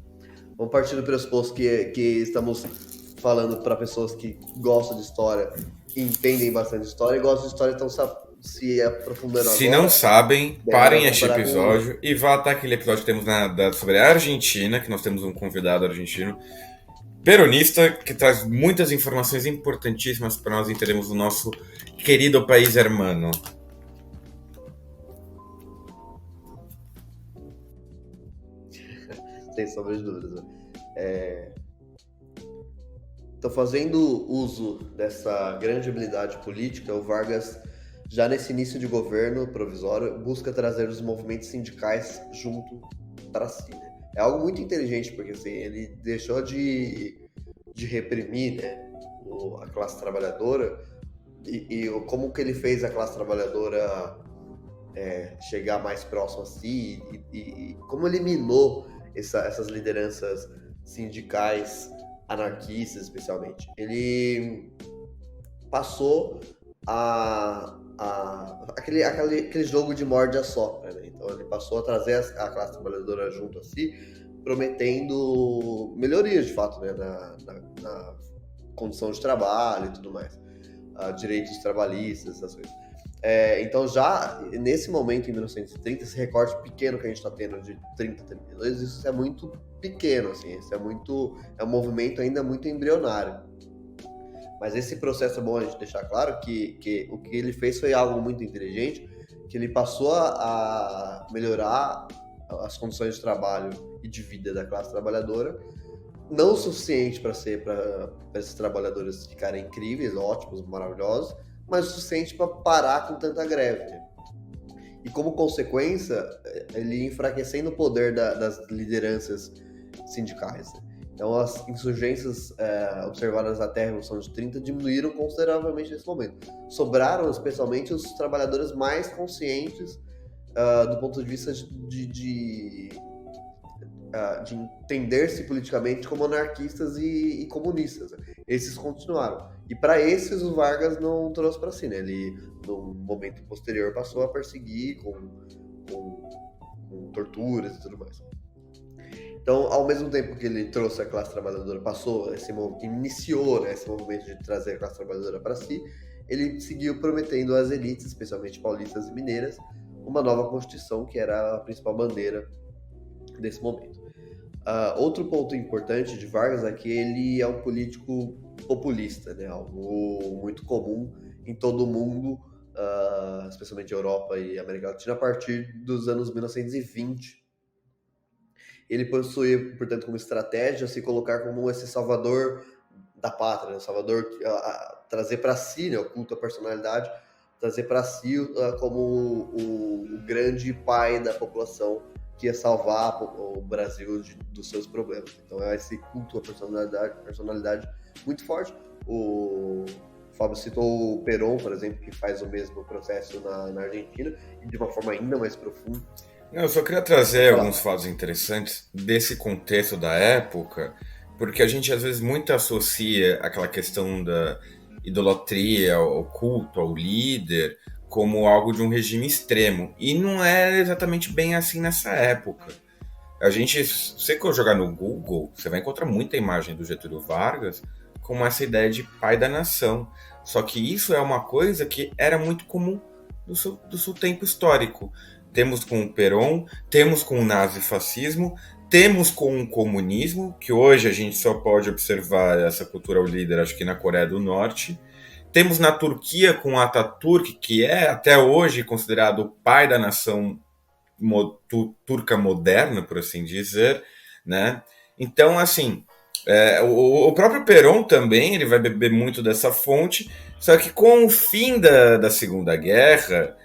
[SPEAKER 2] vamos partir do pressuposto que estamos falando para pessoas que gostam de história, que entendem bastante história e gostam de história, então se aprofundando agora.
[SPEAKER 1] Se não sabem, parem este episódio e vá até aquele episódio que temos sobre a Argentina, que nós temos um convidado argentino, peronista, que traz muitas informações importantíssimas para nós entendermos o nosso querido país hermano.
[SPEAKER 2] Sem sombra de dúvidas. Então, fazendo uso dessa grande habilidade política, o Vargas, já nesse início de governo provisório, busca trazer os movimentos sindicais junto para si, né? É algo muito inteligente, porque assim, ele deixou de reprimir, né, a classe trabalhadora e como que ele fez a classe trabalhadora chegar mais próximo a si e como eliminou essas lideranças sindicais anarquistas, especialmente. Ele passou aquele jogo de morde a sopra, né? Então ele passou a trazer a classe trabalhadora junto a si, prometendo melhorias de fato, né, na condição de trabalho e tudo mais, direitos trabalhistas, essas coisas. Então já nesse momento, em 1930, esse recorte pequeno que a gente está tendo de 30 a 32, isso é muito pequeno, assim, isso é um movimento ainda muito embrionário. Mas esse processo é bom a gente deixar claro que o que ele fez foi algo muito inteligente, que ele passou a melhorar as condições de trabalho e de vida da classe trabalhadora, não o suficiente para esses trabalhadores ficarem incríveis, ótimos, maravilhosos, mas o suficiente para parar com tanta greve, né? E como consequência, ele enfraquecendo o poder das lideranças sindicais, né? Então, as insurgências observadas até a Revolução de 30 diminuíram consideravelmente nesse momento. Sobraram, especialmente, os trabalhadores mais conscientes do ponto de vista de entender-se politicamente como anarquistas e comunistas. Esses continuaram. E para esses, o Vargas não trouxe para si, né? Ele, no momento posterior, passou a perseguir com torturas e tudo mais. Então, ao mesmo tempo que ele trouxe a classe trabalhadora, iniciou, né, esse movimento de trazer a classe trabalhadora para si, ele seguiu prometendo às elites, especialmente paulistas e mineiras, uma nova constituição, que era a principal bandeira desse momento. Outro ponto importante de Vargas é que ele é um político populista, né, algo muito comum em todo o mundo, especialmente Europa e América Latina, a partir dos anos 1920. Ele possuía, portanto, como estratégia se colocar como esse salvador da pátria, né? Salvador, trazer para si, né, o culto à personalidade, trazer para si como o grande pai da população que ia salvar o Brasil dos seus problemas. Então é esse culto à personalidade muito forte. O Fábio citou o Perón, por exemplo, que faz o mesmo processo na Argentina, e de uma forma ainda mais profunda.
[SPEAKER 1] Eu só queria trazer alguns fatos interessantes desse contexto da época, porque a gente às vezes muito associa aquela questão da idolatria, ao culto, ao líder, como algo de um regime extremo. E não é exatamente bem assim nessa época. Se você jogar no Google, você vai encontrar muita imagem do Getúlio Vargas com essa ideia de pai da nação. Só que isso é uma coisa que era muito comum do seu tempo histórico. Temos com o Perón, temos com o nazifascismo, temos com o comunismo, que hoje a gente só pode observar essa cultura ao líder, acho que na Coreia do Norte. Temos na Turquia com Atatürk, que é até hoje considerado o pai da nação turca moderna, por assim dizer, né? Então, assim, o próprio Perón também, ele vai beber muito dessa fonte, só que com o fim da Segunda Guerra,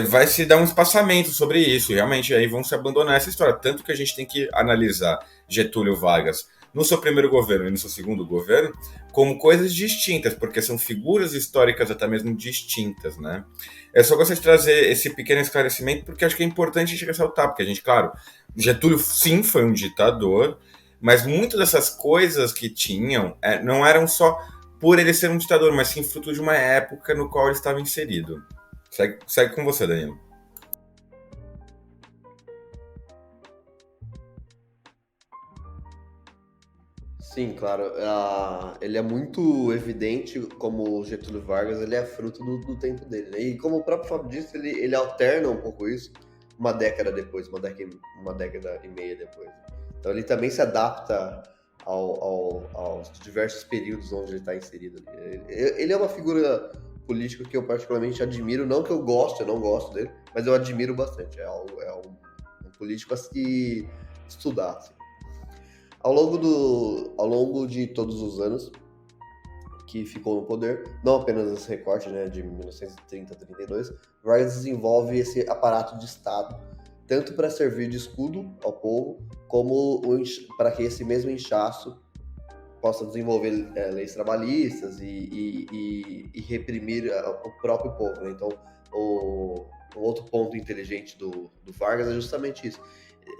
[SPEAKER 1] vai se dar um espaçamento sobre isso, realmente aí vão se abandonar essa história, tanto que a gente tem que analisar Getúlio Vargas no seu primeiro governo e no seu segundo governo como coisas distintas, porque são figuras históricas até mesmo distintas, né? Eu só gostaria de trazer esse pequeno esclarecimento porque acho que é importante a gente ressaltar, porque a gente, claro, Getúlio sim foi um ditador, mas muitas dessas coisas que tinham não eram só por ele ser um ditador, mas sim fruto de uma época no qual ele estava inserido. Segue com você, Danilo.
[SPEAKER 2] Sim, claro. Ele é muito evidente como o Getúlio Vargas, ele é fruto do tempo dele, né? E como o próprio Fábio disse, ele alterna um pouco isso uma década depois, uma década e meia depois. Então ele também se adapta aos diversos períodos onde ele está inserido. Ele é uma figura política que eu particularmente admiro, não que eu não gosto dele, mas eu admiro bastante. É um político a se estudar, assim. Ao longo de todos os anos que ficou no poder, não apenas esse recorte, né, de 1930 a 32, Vargas desenvolve esse aparato de Estado, tanto para servir de escudo ao povo, como para que esse mesmo inchaço possa desenvolver leis trabalhistas e reprimir o próprio povo, né? Então, o outro ponto inteligente do Vargas é justamente isso.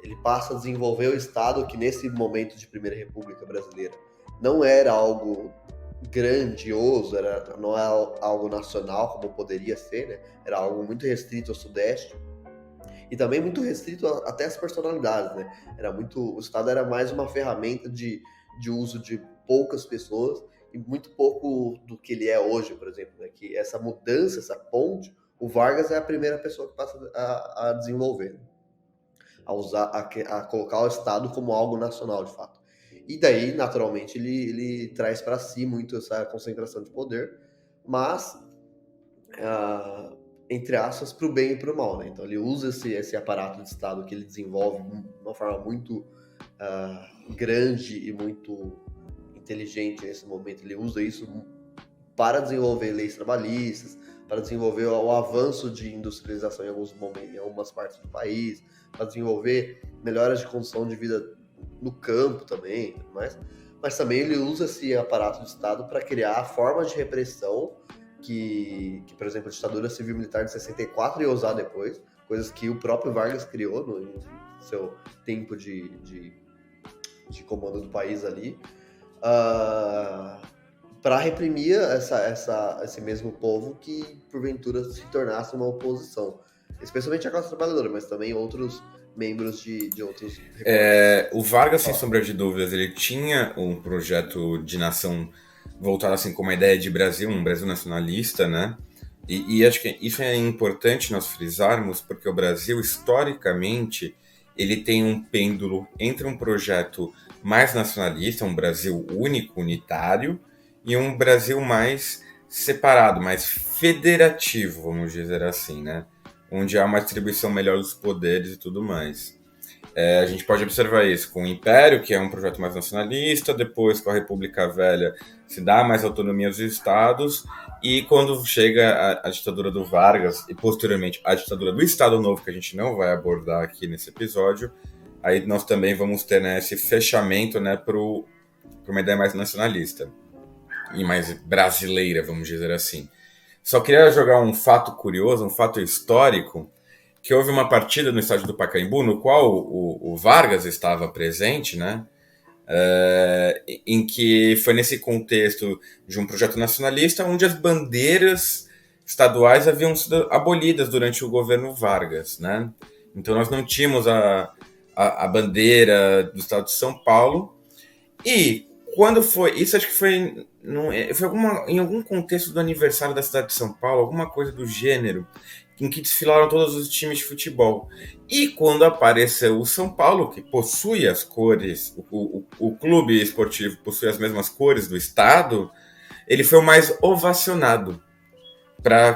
[SPEAKER 2] Ele passa a desenvolver o Estado que, nesse momento de Primeira República Brasileira, não era algo grandioso, não era algo nacional, como poderia ser, né? Era algo muito restrito ao Sudeste e também muito restrito até às personalidades, né? O Estado era mais uma ferramenta de uso de poucas pessoas e muito pouco do que ele é hoje, por exemplo, né? Que essa mudança, essa ponte, o Vargas é a primeira pessoa que passa a desenvolver, a colocar o Estado como algo nacional, de fato. E daí, naturalmente, ele traz para si muito essa concentração de poder, mas, entre aspas, para o bem e para o mal, né? Então ele usa esse aparato de Estado que ele desenvolve de uma forma muito grande e muito inteligente nesse momento. Ele usa isso para desenvolver leis trabalhistas, para desenvolver o avanço de industrialização em algumas partes do país, para desenvolver melhoras de condição de vida no campo também, mas também ele usa esse aparato do Estado para criar formas de repressão que, por exemplo, a ditadura civil-militar de 64 ia usar depois, coisas que o próprio Vargas criou no seu tempo de comando do país ali, para reprimir esse mesmo povo que, porventura, se tornasse uma oposição. Especialmente a classe trabalhadora, mas também outros membros de outros...
[SPEAKER 1] O Vargas, sem sombra de dúvidas, ele tinha um projeto de nação voltado assim com uma ideia de Brasil, um Brasil nacionalista, né? E acho que isso é importante nós frisarmos, porque o Brasil, historicamente, ele tem um pêndulo entre um projeto mais nacionalista, um Brasil único, unitário, e um Brasil mais separado, mais federativo, vamos dizer assim, né? Onde há uma distribuição melhor dos poderes e tudo mais. A gente pode observar isso com o Império, que é um projeto mais nacionalista, depois com a República Velha se dá mais autonomia aos estados, e quando chega a ditadura do Vargas, e posteriormente a ditadura do Estado Novo, que a gente não vai abordar aqui nesse episódio, aí nós também vamos ter, né, esse fechamento, né, para uma ideia mais nacionalista e mais brasileira, vamos dizer assim. Só queria jogar um fato curioso, um fato histórico, que houve uma partida no estádio do Pacaembu, no qual o Vargas estava presente, né? Em que foi nesse contexto de um projeto nacionalista, onde as bandeiras estaduais haviam sido abolidas durante o governo Vargas, né? Então nós não tínhamos a bandeira do estado de São Paulo. E quando foi, isso acho que foi em algum contexto do aniversário da cidade de São Paulo, alguma coisa do gênero, em que desfilaram todos os times de futebol. E quando apareceu o São Paulo, que possui as cores, o clube esportivo possui as mesmas cores do estado, ele foi o mais ovacionado,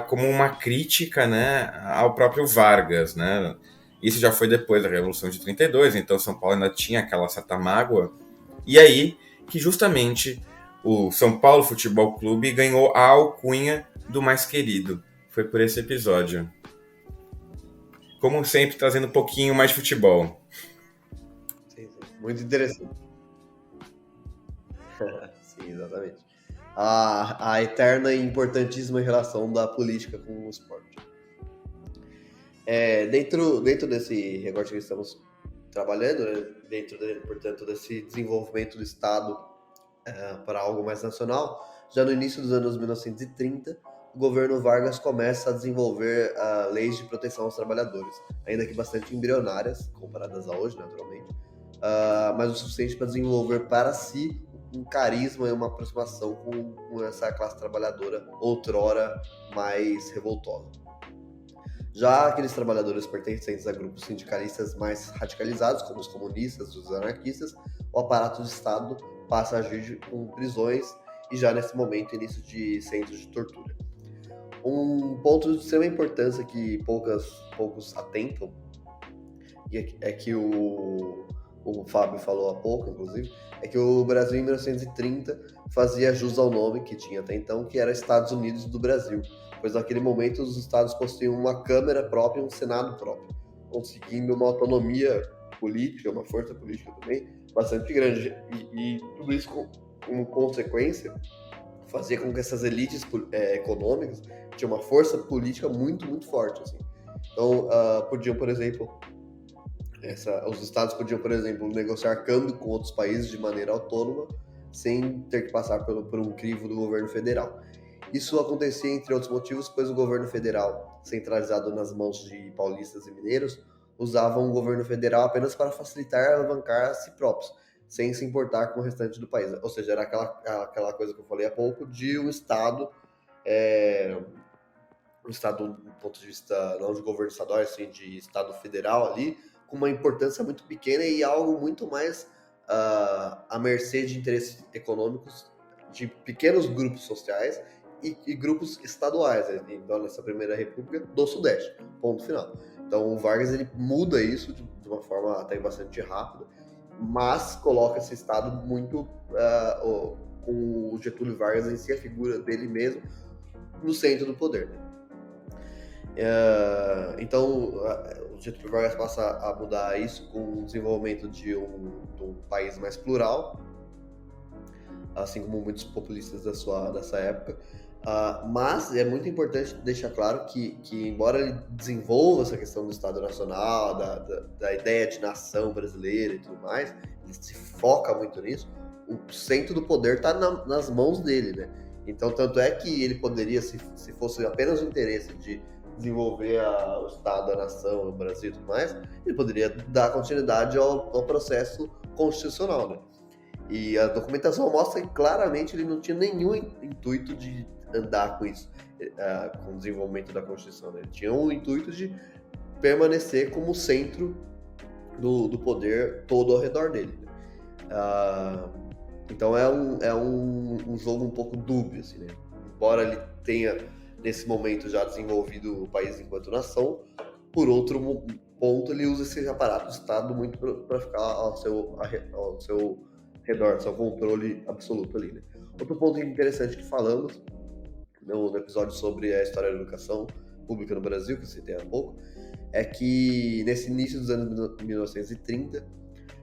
[SPEAKER 1] como uma crítica, né, ao próprio Vargas, né? Isso já foi depois da Revolução de 32, então São Paulo ainda tinha aquela certa mágoa. E aí que justamente o São Paulo Futebol Clube ganhou a alcunha do mais querido. Foi por esse episódio. Como sempre, trazendo um pouquinho mais de futebol.
[SPEAKER 2] Sim. Muito interessante. Sim, exatamente. A eterna e importantíssima relação da política com o esporte. Dentro desse recorte que estamos trabalhando, né, portanto, desse desenvolvimento do Estado para algo mais nacional, já no início dos anos 1930, o governo Vargas começa a desenvolver leis de proteção aos trabalhadores, ainda que bastante embrionárias, comparadas a hoje, naturalmente, mas o suficiente para desenvolver para si um carisma e uma aproximação com essa classe trabalhadora outrora mais revoltosa. Já aqueles trabalhadores pertencentes a grupos sindicalistas mais radicalizados, como os comunistas, os anarquistas, o aparato do Estado passa a agir com prisões e já nesse momento início de centros de tortura. Um ponto de extrema importância que poucos atentam, e é que o Fábio falou há pouco, inclusive, é que o Brasil em 1930 fazia jus ao nome que tinha até então, que era Estados Unidos do Brasil, pois naquele momento os estados possuíam uma Câmara própria e um Senado próprio, conseguindo uma autonomia política, uma força política também, bastante grande. E tudo isso, como consequência, fazia com que essas elites econômicas tinham uma força política muito, muito forte. Assim. Então, podiam, por exemplo, os estados podiam, por exemplo, negociar câmbio com outros países de maneira autônoma, sem ter que passar por um crivo do governo federal. Isso acontecia, entre outros motivos, pois o governo federal, centralizado nas mãos de paulistas e mineiros, usava um governo federal apenas para facilitar e alavancar a si próprios, sem se importar com o restante do país. Ou seja, era aquela coisa que eu falei há pouco, de um Estado, do ponto de vista não de governo estadual, assim, de Estado federal ali, com uma importância muito pequena e algo muito mais à mercê de interesses econômicos de pequenos grupos sociais e grupos estaduais, então nessa primeira república do Sudeste, ponto final. Então o Vargas ele muda isso de uma forma até bastante rápida, mas coloca esse Estado muito com o Getúlio Vargas em si, a figura dele mesmo, no centro do poder. Então, o Getúlio Vargas passa a mudar isso com o desenvolvimento de um país mais plural, assim como muitos populistas dessa época. Mas é muito importante deixar claro que embora ele desenvolva essa questão do Estado Nacional, da ideia de nação brasileira e tudo mais, ele se foca muito nisso, o centro do poder está nas mãos dele, né? Então, tanto é que ele poderia, se fosse apenas o interesse de desenvolver o Estado, a nação, o Brasil e tudo mais, ele poderia dar continuidade ao processo constitucional, né? E a documentação mostra que claramente ele não tinha nenhum intuito de andar com isso, com o desenvolvimento da Constituição, né? Ele tinha um intuito de permanecer como centro do poder todo ao redor dele, né? Então é um jogo um pouco dúbio, assim, né? Embora ele tenha, nesse momento, já desenvolvido o país enquanto nação, por outro ponto, ele usa esse aparato do Estado muito para ficar ao seu redor, seu controle absoluto ali, né? Outro ponto interessante que falamos no episódio sobre a história da educação pública no Brasil, que eu citei há pouco, é que nesse início dos anos 1930,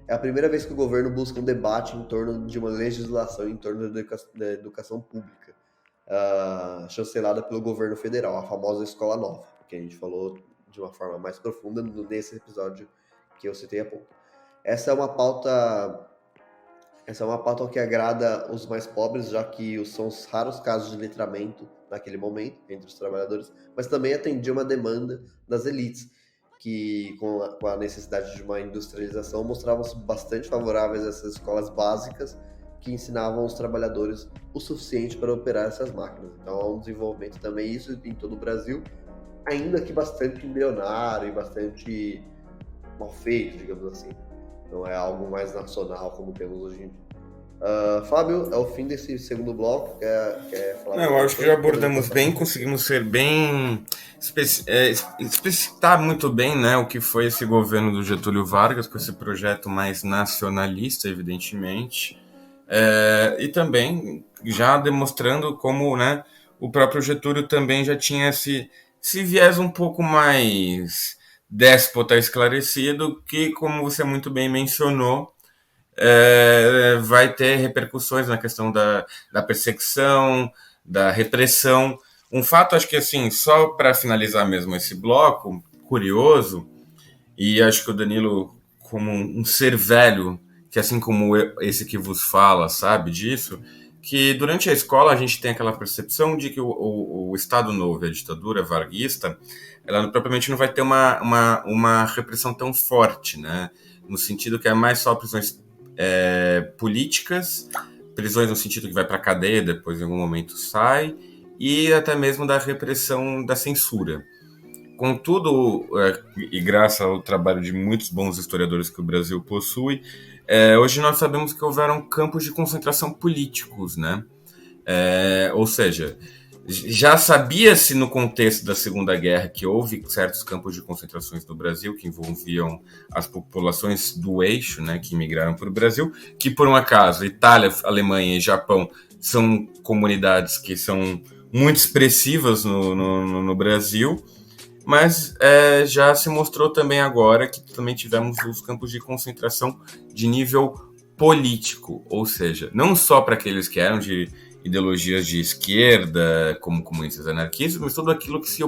[SPEAKER 2] é a primeira vez que o governo busca um debate em torno de uma legislação em torno da educação pública, chancelada pelo governo federal, a famosa Escola Nova, que a gente falou de uma forma mais profunda nesse episódio que eu citei há pouco. Essa é uma pauta que agrada os mais pobres, já que são os raros casos de letramento naquele momento entre os trabalhadores, mas também atendia uma demanda das elites, que com a necessidade de uma industrialização mostravam-se bastante favoráveis a essas escolas básicas que ensinavam os trabalhadores o suficiente para operar essas máquinas. Então há um desenvolvimento também, isso em todo o Brasil, ainda que bastante embrionário e bastante mal feito, digamos assim. Não é algo mais nacional como temos hoje em dia. Fábio, é o fim desse segundo bloco. Quer falar?
[SPEAKER 1] Não, eu acho que já abordamos bem, conseguimos ser bem explicitar muito bem, né, o que foi esse governo do Getúlio Vargas, com esse projeto mais nacionalista, evidentemente, e também já demonstrando como, né, o próprio Getúlio também já tinha esse viés um pouco mais déspota esclarecido, que, como você muito bem mencionou, vai ter repercussões na questão da perseguição, da repressão. Um fato, acho que assim, só para finalizar mesmo esse bloco, curioso, e acho que o Danilo, como um ser velho, que assim como esse que vos fala, sabe disso, que durante a escola a gente tem aquela percepção de que o Estado Novo, a ditadura varguista, ela propriamente não vai ter uma repressão tão forte, né? No sentido que é mais só prisões políticas, prisões no sentido que vai para a cadeia, depois em algum momento sai, e até mesmo da repressão da censura. Contudo, e graças ao trabalho de muitos bons historiadores que o Brasil possui, hoje nós sabemos que houveram campos de concentração políticos, né? Ou seja, já sabia-se no contexto da Segunda Guerra que houve certos campos de concentrações no Brasil que envolviam as populações do eixo, né, que migraram para o Brasil, que por um acaso Itália, Alemanha e Japão são comunidades que são muito expressivas no Brasil, mas já se mostrou também agora que também tivemos os campos de concentração de nível político, ou seja, não só para aqueles que eram de ideologias de esquerda, como comunistas anarquistas, mas tudo aquilo que se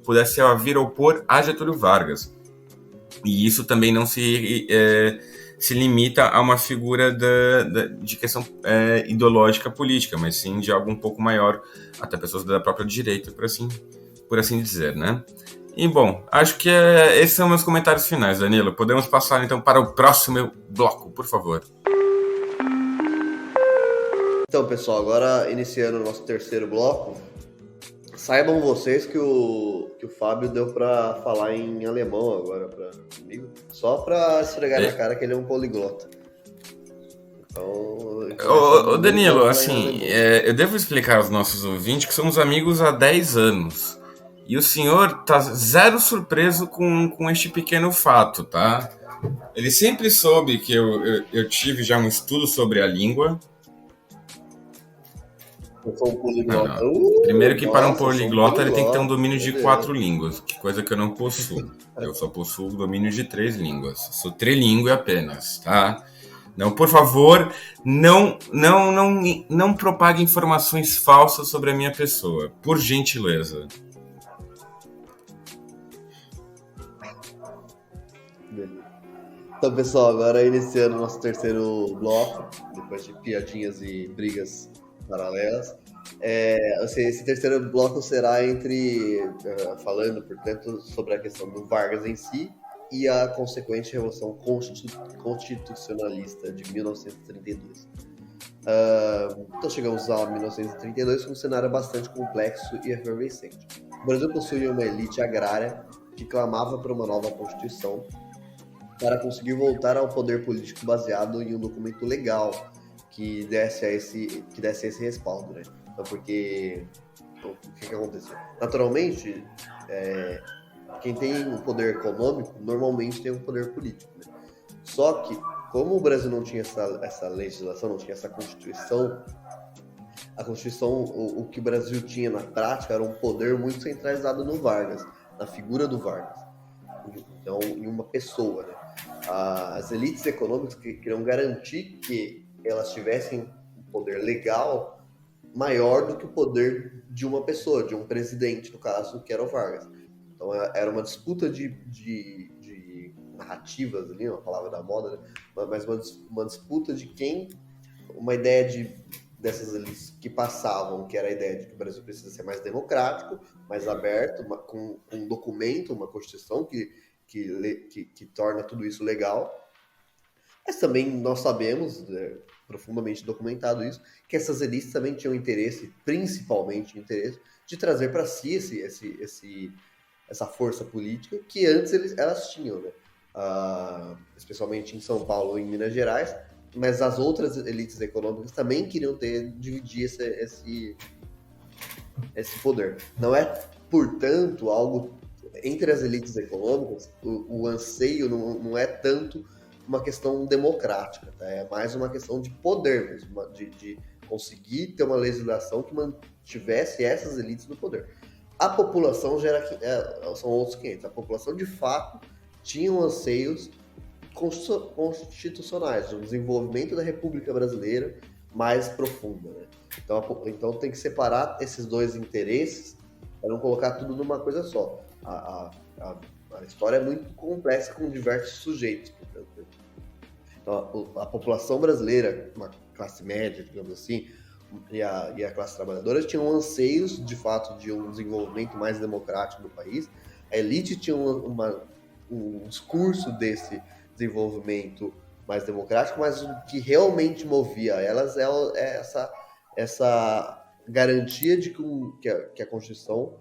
[SPEAKER 1] pudesse vir a opor a Getúlio Vargas. E isso também não se limita a uma figura de questão ideológica política, mas sim de algo um pouco maior, até pessoas da própria direita, por assim dizer, né? E, bom, acho que esses são meus comentários finais, Danilo. Podemos passar, então, para o próximo bloco, por favor.
[SPEAKER 2] Então, pessoal, agora iniciando o nosso terceiro bloco, saibam vocês que o Fábio deu para falar em alemão agora comigo, só para esfregar na cara que ele é um poliglota.
[SPEAKER 1] Ô, Danilo, assim, eu devo explicar aos nossos ouvintes que somos amigos há 10 anos. E o senhor tá zero surpreso com este pequeno fato, tá? Ele sempre soube que eu tive já um estudo sobre a língua.
[SPEAKER 2] Eu sou um
[SPEAKER 1] Não,
[SPEAKER 2] poliglota.
[SPEAKER 1] não. Primeiro que para um
[SPEAKER 2] Nossa, eu sou um
[SPEAKER 1] poliglota ele tem que ter um
[SPEAKER 2] poliglota,
[SPEAKER 1] domínio
[SPEAKER 2] meu
[SPEAKER 1] de 4
[SPEAKER 2] Deus.
[SPEAKER 1] línguas, que coisa que eu não possuo. Eu só possuo o domínio de 3 línguas. Sou trilíngue apenas, tá? Não, por favor, não propague informações falsas sobre a minha pessoa, por gentileza.
[SPEAKER 2] Beleza. Então, pessoal, agora iniciando o nosso terceiro bloco, depois de piadinhas e brigas paralelas. Esse terceiro bloco será falando, portanto, sobre a questão do Vargas em si e a consequente Revolução Constitucionalista de 1932. Então chegamos a 1932 com um cenário bastante complexo e efervescente. O Brasil possuía uma elite agrária que clamava por uma nova Constituição para conseguir voltar ao poder político baseado em um documento legal que desse esse respaldo, né? Então, porque o que aconteceu? Naturalmente, quem tem um poder econômico normalmente tem um poder político, né? Só que, como o Brasil não tinha essa legislação, não tinha essa Constituição, a Constituição, o que o Brasil tinha na prática era um poder muito centralizado no Vargas, na figura do Vargas. Então, em uma pessoa, né? As elites econômicas queriam garantir que elas tivessem um poder legal maior do que o poder de uma pessoa, de um presidente, no caso, que era o Vargas. Então, era uma disputa de narrativas ali, uma palavra da moda, né? Mas uma disputa de uma ideia dessas elites que passavam, que era a ideia de que o Brasil precisa ser mais democrático, mais aberto, com um documento, uma Constituição que torna tudo isso legal. Mas também nós sabemos, profundamente documentado isso, que essas elites também tinham interesse, principalmente interesse, de trazer para si essa força política que antes elas tinham, né? Especialmente em São Paulo e em Minas Gerais, mas as outras elites econômicas também queriam dividir esse poder. Não é, portanto, algo entre as elites econômicas, o anseio não é tanto uma questão democrática, tá? É mais uma questão de poder mesmo, de conseguir ter uma legislação que mantivesse essas elites no poder. A população são outros 500. A população, de fato, tinha anseios constitucionais, de um desenvolvimento da República Brasileira mais profunda, né? Então tem que separar esses dois interesses para não colocar tudo numa coisa só. A história é muito complexa com diversos sujeitos, portanto. Então, a população brasileira, uma classe média, digamos assim, e a classe trabalhadora tinham anseios, de fato, de um desenvolvimento mais democrático do país. A elite tinha um discurso desse desenvolvimento mais democrático, mas o que realmente movia elas é essa garantia de que a Constituição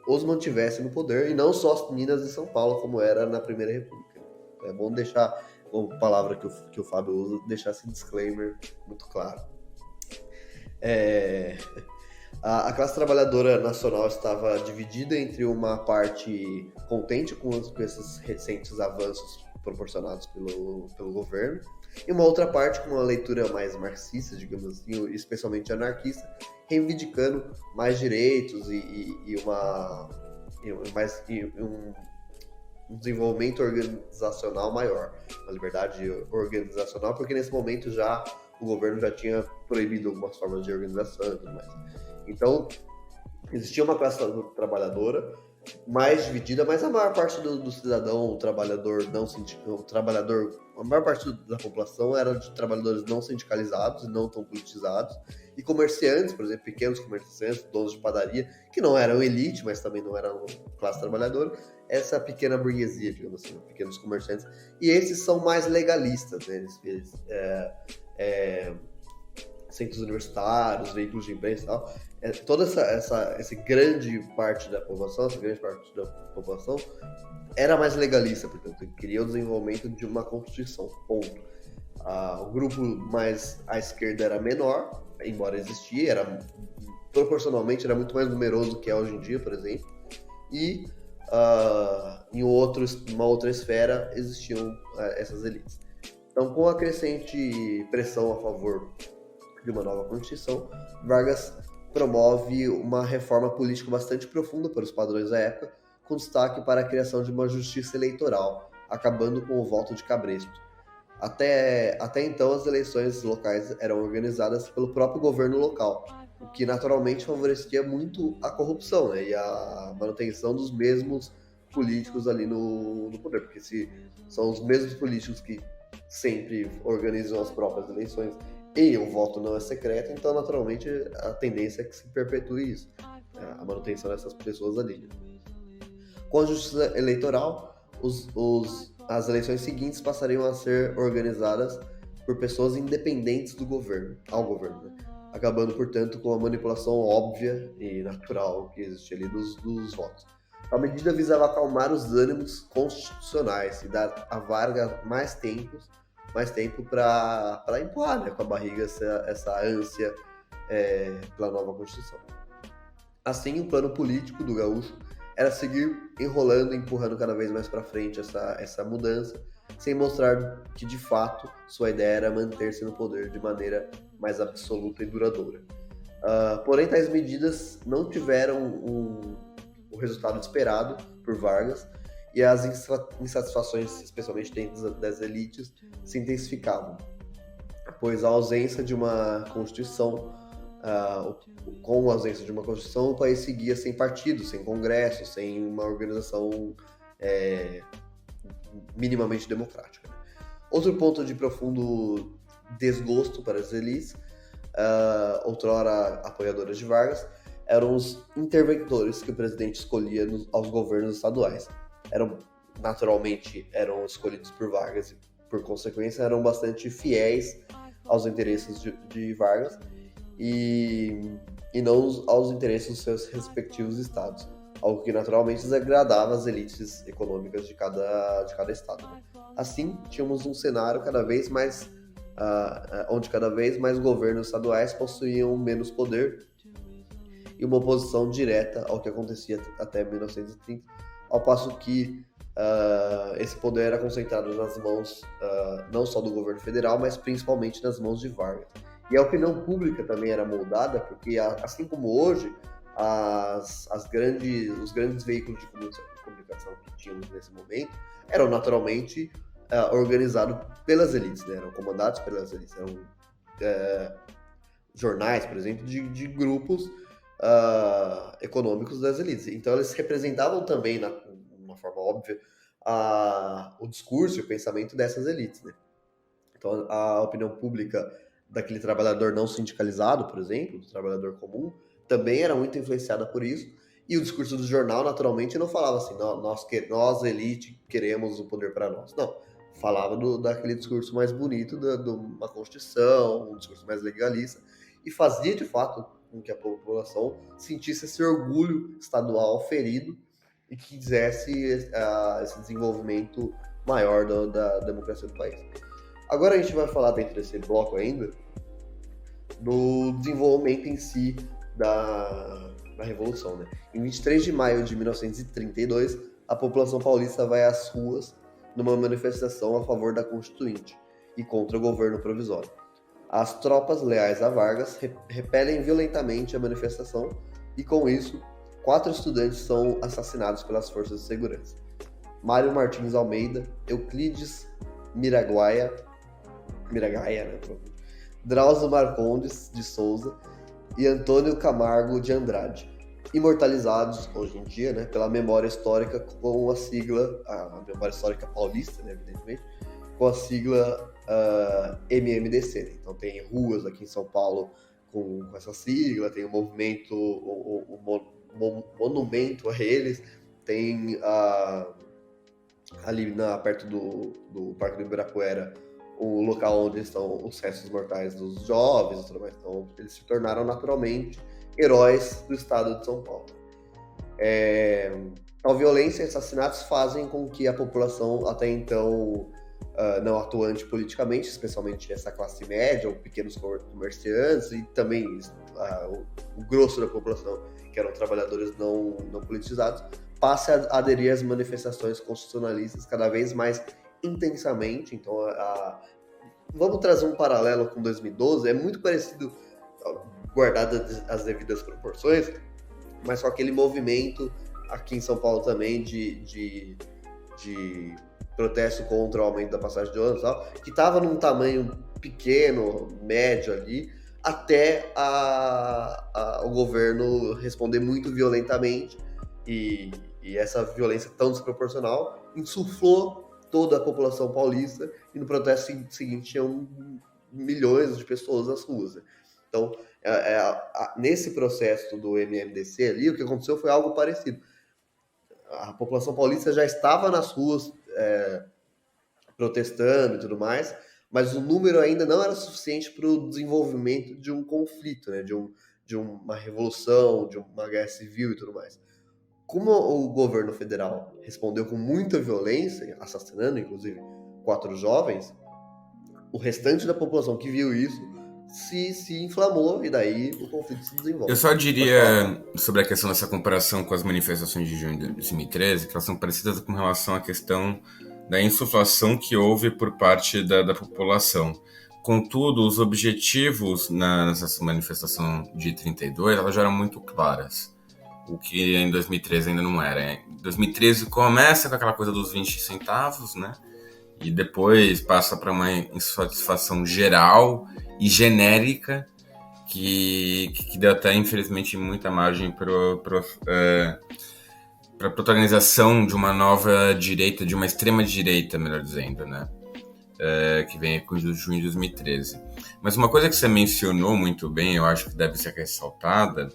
[SPEAKER 2] os mantivesse no poder, e não só Minas e São Paulo, como era na Primeira República. É bom deixar, a palavra que o Fábio usa, deixar esse disclaimer muito claro. A classe trabalhadora nacional estava dividida entre uma parte contente com esses recentes avanços proporcionados pelo governo, e uma outra parte com uma leitura mais marxista, digamos assim, especialmente anarquista, reivindicando mais direitos e um desenvolvimento organizacional maior, uma liberdade organizacional, porque nesse momento já o governo já tinha proibido algumas formas de organização e tudo mais. Então, existia uma classe trabalhadora mais dividida, mas a maior parte do cidadão, o trabalhador não a maior parte da população era de trabalhadores não sindicalizados e não tão politizados, e comerciantes, por exemplo, pequenos comerciantes, donos de padaria, que não eram elite, mas também não eram classe trabalhadora, essa pequena burguesia, digamos assim, pequenos comerciantes, e esses são mais legalistas, né? Centros universitários, veículos de imprensa e tal, toda essa grande parte da população, era mais legalista, portanto, queria o desenvolvimento de uma Constituição, ponto. O grupo mais à esquerda era menor, embora existia, proporcionalmente era muito mais numeroso que é hoje em dia, por exemplo, e em uma outra esfera existiam essas elites. Então, com a crescente pressão a favor de uma nova Constituição, Vargas promove uma reforma política bastante profunda para os padrões da época, com destaque para a criação de uma justiça eleitoral, acabando com o voto de cabresto. Até então, as eleições locais eram organizadas pelo próprio governo local, o que naturalmente favorecia muito a corrupção, né, e a manutenção dos mesmos políticos ali no poder, porque se são os mesmos políticos que sempre organizam as próprias eleições e o voto não é secreto, então naturalmente a tendência é que se perpetue isso, a manutenção dessas pessoas ali. Com a justiça eleitoral, as eleições seguintes passariam a ser organizadas por pessoas independentes ao governo, né? Acabando, portanto, com a manipulação óbvia e natural que existe ali dos votos. A medida visava acalmar os ânimos constitucionais e dar a Vargas mais tempo para empurrar, né, com a barriga essa ânsia pela nova Constituição. Assim, o plano político do gaúcho era seguir enrolando e empurrando cada vez mais para frente essa mudança, sem mostrar que, de fato, sua ideia era manter-se no poder de maneira mais absoluta e duradoura. Porém, tais medidas não tiveram o resultado esperado por Vargas, e as insatisfações, especialmente dentro das elites, se intensificavam, pois a ausência de uma Constituição, com a ausência de uma Constituição, o país seguia sem partido, sem congresso, sem uma organização minimamente democrática. Outro ponto de profundo desgosto para as elites, outrora apoiadoras de Vargas, eram os interventores que o presidente escolhia aos governos estaduais. Naturalmente eram escolhidos por Vargas e, por consequência, eram bastante fiéis aos interesses de Vargas e não aos interesses dos seus respectivos estados, algo que naturalmente desagradava as elites econômicas de cada estado. Assim, tínhamos um cenário onde cada vez mais governos estaduais possuíam menos poder e uma oposição direta ao que acontecia até 1930, ao passo que esse poder era concentrado nas mãos não só do governo federal, mas principalmente nas mãos de Vargas. E a opinião pública também era moldada, porque assim como hoje, os grandes veículos de comunicação que tínhamos nesse momento eram naturalmente organizados pelas elites, né? Eram comandados pelas elites, eram jornais, por exemplo, de grupos econômicos das elites. Então eles representavam também, de uma forma óbvia, o discurso e o pensamento dessas elites, né? Então a opinião pública daquele trabalhador não sindicalizado, por exemplo, do trabalhador comum, também era muito influenciada por isso, e o discurso do jornal, naturalmente, não falava assim, nós elite, queremos o poder para nós. Não, falava daquele discurso mais bonito, de uma Constituição, um discurso mais legalista, e fazia, de fato, com que a população sentisse esse orgulho estadual ferido e que quisesse esse desenvolvimento maior da democracia do país. Agora a gente vai falar, dentro desse bloco ainda, do desenvolvimento em si da Revolução, né? Em 23 de maio de 1932, a população paulista vai às ruas numa manifestação a favor da Constituinte e contra o governo provisório. As tropas leais a Vargas repelem violentamente a manifestação e, com isso, 4 estudantes são assassinados pelas forças de segurança. Mário Martins Almeida, Euclides Miragaia, né? Drauzio Marcondes de Souza e Antônio Camargo de Andrade, imortalizados hoje em dia, né, pela memória histórica com a sigla, a memória histórica paulista, né, evidentemente, com a sigla MMDC. Então tem ruas aqui em São Paulo com essa sigla, tem o movimento, o monumento a eles, tem ali perto do Parque do Ibirapuera o local onde estão os restos mortais dos jovens e tudo mais. Então, eles se tornaram naturalmente heróis do estado de São Paulo. Tal violência e assassinatos fazem com que a população, até então não atuante politicamente, especialmente essa classe média ou pequenos comerciantes e também o grosso da população, que eram trabalhadores não politizados, passe a aderir às manifestações constitucionalistas cada vez mais intensamente. Então vamos trazer um paralelo com 2012, é muito parecido, guardadas as devidas proporções, mas com aquele movimento aqui em São Paulo também de protesto contra o aumento da passagem de ônibus, que estava num tamanho pequeno, médio ali, até o governo responder muito violentamente, e essa violência tão desproporcional insuflou toda a população paulista, e no protesto seguinte tinham milhões de pessoas nas ruas. Então, nesse processo do MMDC ali, o que aconteceu foi algo parecido. A população paulista já estava nas ruas protestando e tudo mais, mas o número ainda não era suficiente para o desenvolvimento de um conflito, né? de uma revolução, de uma guerra civil e tudo mais. Como o governo federal respondeu com muita violência, assassinando inclusive 4 jovens, o restante da população que viu isso se inflamou, e daí o conflito se desenvolve.
[SPEAKER 1] Eu só diria sobre a questão dessa comparação com as manifestações de junho de 2013, que elas são parecidas com relação à questão da insuflação que houve por parte da população. Contudo, os objetivos nessa manifestação de 32, elas já eram muito claras, o que em 2013 ainda não era. Em 2013 começa com aquela coisa dos 20 centavos, né? E depois passa para uma insatisfação geral e genérica que deu até, infelizmente, muita margem para a protagonização de uma nova direita, de uma extrema-direita, melhor dizendo, né? Que vem com junho de 2013. Mas uma coisa que você mencionou muito bem, eu acho que deve ser ressaltada,